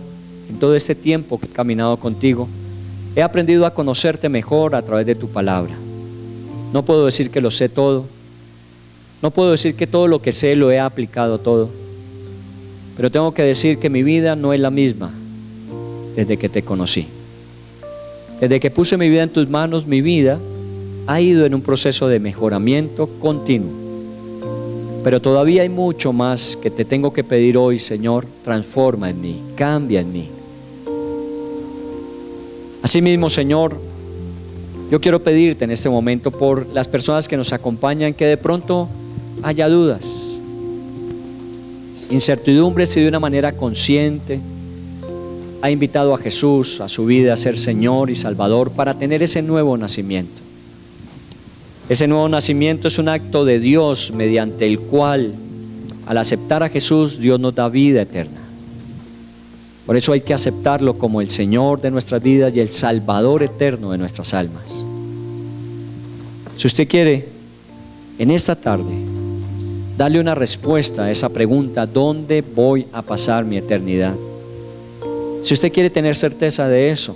en todo este tiempo que he caminado contigo, he aprendido a conocerte mejor a través de tu palabra. No puedo decir que lo sé todo, no puedo decir que todo lo que sé lo he aplicado todo, pero tengo que decir que mi vida no es la misma desde que te conocí. Desde que puse mi vida en tus manos, mi vida ha ido en un proceso de mejoramiento continuo. Pero todavía hay mucho más que te tengo que pedir hoy, Señor. Transforma en mí, cambia en mí. Asimismo, Señor, yo quiero pedirte en este momento por las personas que nos acompañan, que de pronto haya dudas, incertidumbres, si de una manera consciente ha invitado a Jesús a su vida a ser Señor y Salvador para tener ese nuevo nacimiento. Ese nuevo nacimiento es un acto de Dios mediante el cual, al aceptar a Jesús, Dios nos da vida eterna. Por eso hay que aceptarlo como el Señor de nuestras vidas y el Salvador eterno de nuestras almas. Si usted quiere, en esta tarde, Dale una respuesta a esa pregunta: ¿dónde voy a pasar mi eternidad? Si usted quiere tener certeza de eso,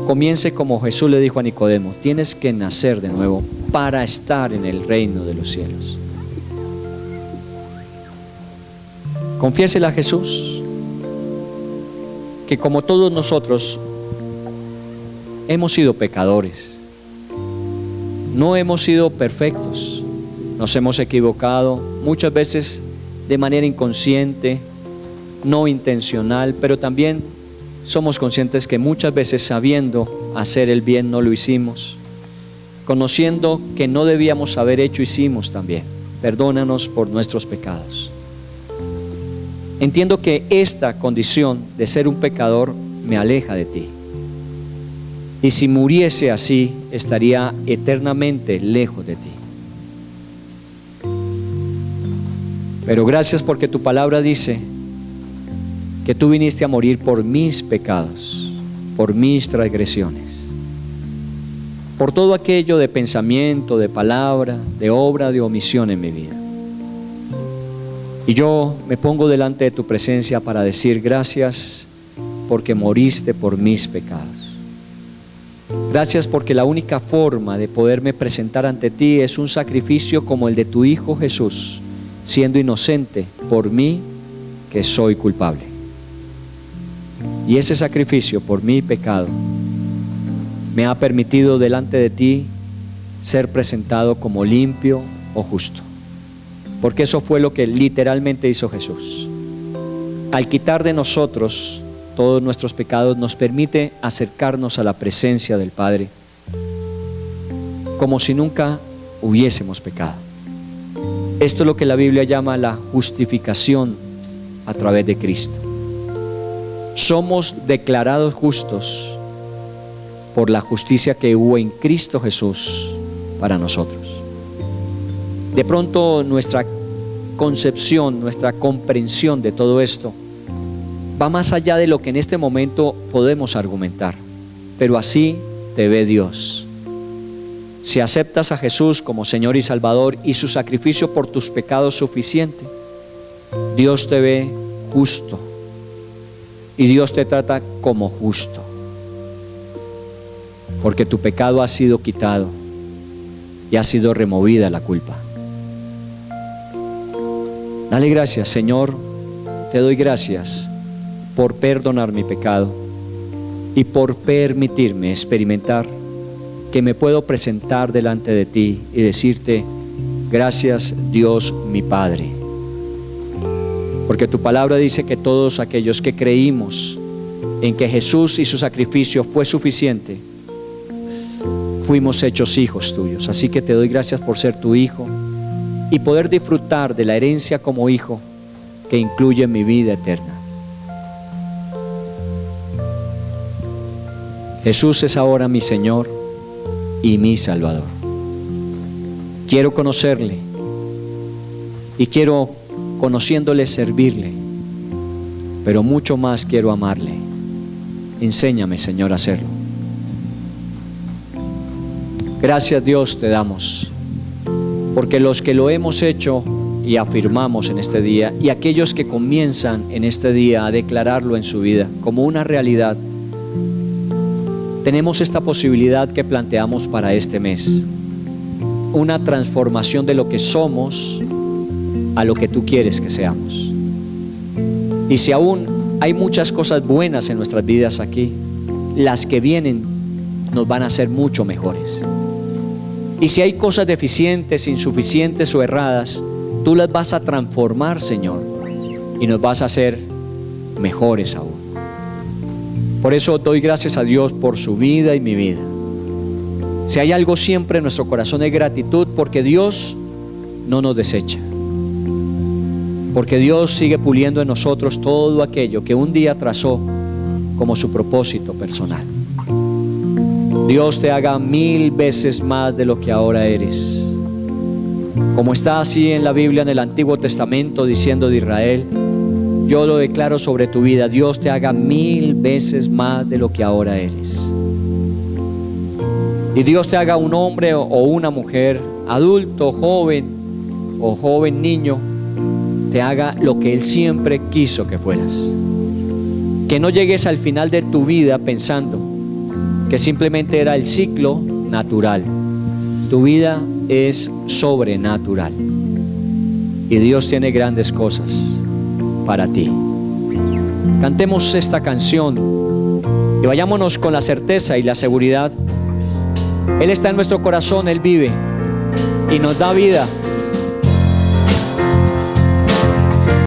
comience como Jesús le dijo a Nicodemo: tienes que nacer de nuevo para estar en el reino de los cielos. Confiésele a Jesús que como todos nosotros hemos sido pecadores, no hemos sido perfectos, nos hemos equivocado muchas veces de manera inconsciente, no intencional, pero también somos conscientes que muchas veces sabiendo hacer el bien no lo hicimos, conociendo que no debíamos haber hecho, hicimos también. Perdónanos por nuestros pecados. Entiendo que esta condición de ser un pecador me aleja de ti. Y si muriese así, estaría eternamente lejos de ti. Pero gracias porque tu palabra dice que tú viniste a morir por mis pecados, por mis transgresiones, por todo aquello de pensamiento, de palabra, de obra, de omisión en mi vida. Y yo me pongo delante de tu presencia para decir gracias porque moriste por mis pecados. Gracias porque la única forma de poderme presentar ante ti es un sacrificio como el de tu Hijo Jesús, siendo inocente por mí que soy culpable. Y ese sacrificio por mi pecado me ha permitido delante de ti ser presentado como limpio o justo. Porque eso fue lo que literalmente hizo Jesús. Al quitar de nosotros todos nuestros pecados, nos permite acercarnos a la presencia del Padre como si nunca hubiésemos pecado. Esto es lo que la Biblia llama la justificación a través de Cristo. Somos declarados justos por la justicia que hubo en Cristo Jesús para nosotros. De pronto nuestra concepción, nuestra comprensión de todo esto va más allá de lo que en este momento podemos argumentar, pero así te ve Dios. Si aceptas a Jesús como Señor y Salvador y su sacrificio por tus pecados suficiente, Dios te ve justo y Dios te trata como justo, porque tu pecado ha sido quitado y ha sido removida la culpa. Dale gracias, Señor, te doy gracias por perdonar mi pecado y por permitirme experimentar que me puedo presentar delante de ti y decirte gracias, Dios mi Padre, porque tu palabra dice que todos aquellos que creímos en que Jesús y su sacrificio fue suficiente, fuimos hechos hijos tuyos. Así que te doy gracias por ser tu hijo y poder disfrutar de la herencia como hijo que incluye mi vida eterna. Jesús es ahora mi Señor y mi Salvador. Quiero conocerle y quiero, conociéndole, servirle, pero mucho más quiero amarle. Enséñame, Señor, a hacerlo. Gracias, Dios, te damos, porque los que lo hemos hecho y afirmamos en este día, y aquellos que comienzan en este día a declararlo en su vida como una realidad, tenemos esta posibilidad que planteamos para este mes, una transformación de lo que somos a lo que tú quieres que seamos. Y si aún hay muchas cosas buenas en nuestras vidas aquí, las que vienen nos van a ser mucho mejores. Y si hay cosas deficientes, insuficientes o erradas, tú las vas a transformar, Señor, y nos vas a hacer mejores aún. Por eso doy gracias a Dios por su vida y mi vida. Si hay algo siempre en nuestro corazón es gratitud, porque Dios no nos desecha, porque Dios sigue puliendo en nosotros todo aquello que un día trazó como su propósito personal. Dios te haga 1000 veces más de lo que ahora eres. Como está así en la Biblia, en el Antiguo Testamento, diciendo de Israel, yo lo declaro sobre tu vida: Dios te haga 1000 veces más de lo que ahora eres. Y Dios te haga un hombre o una mujer, adulto, joven, o joven niño te haga lo que Él siempre quiso que fueras. Que no llegues al final de tu vida pensando que simplemente era el ciclo natural. Tu vida es sobrenatural y Dios tiene grandes cosas para ti. Cantemos esta canción y vayámonos con la certeza y la seguridad. Él está en nuestro corazón, Él vive y nos da vida.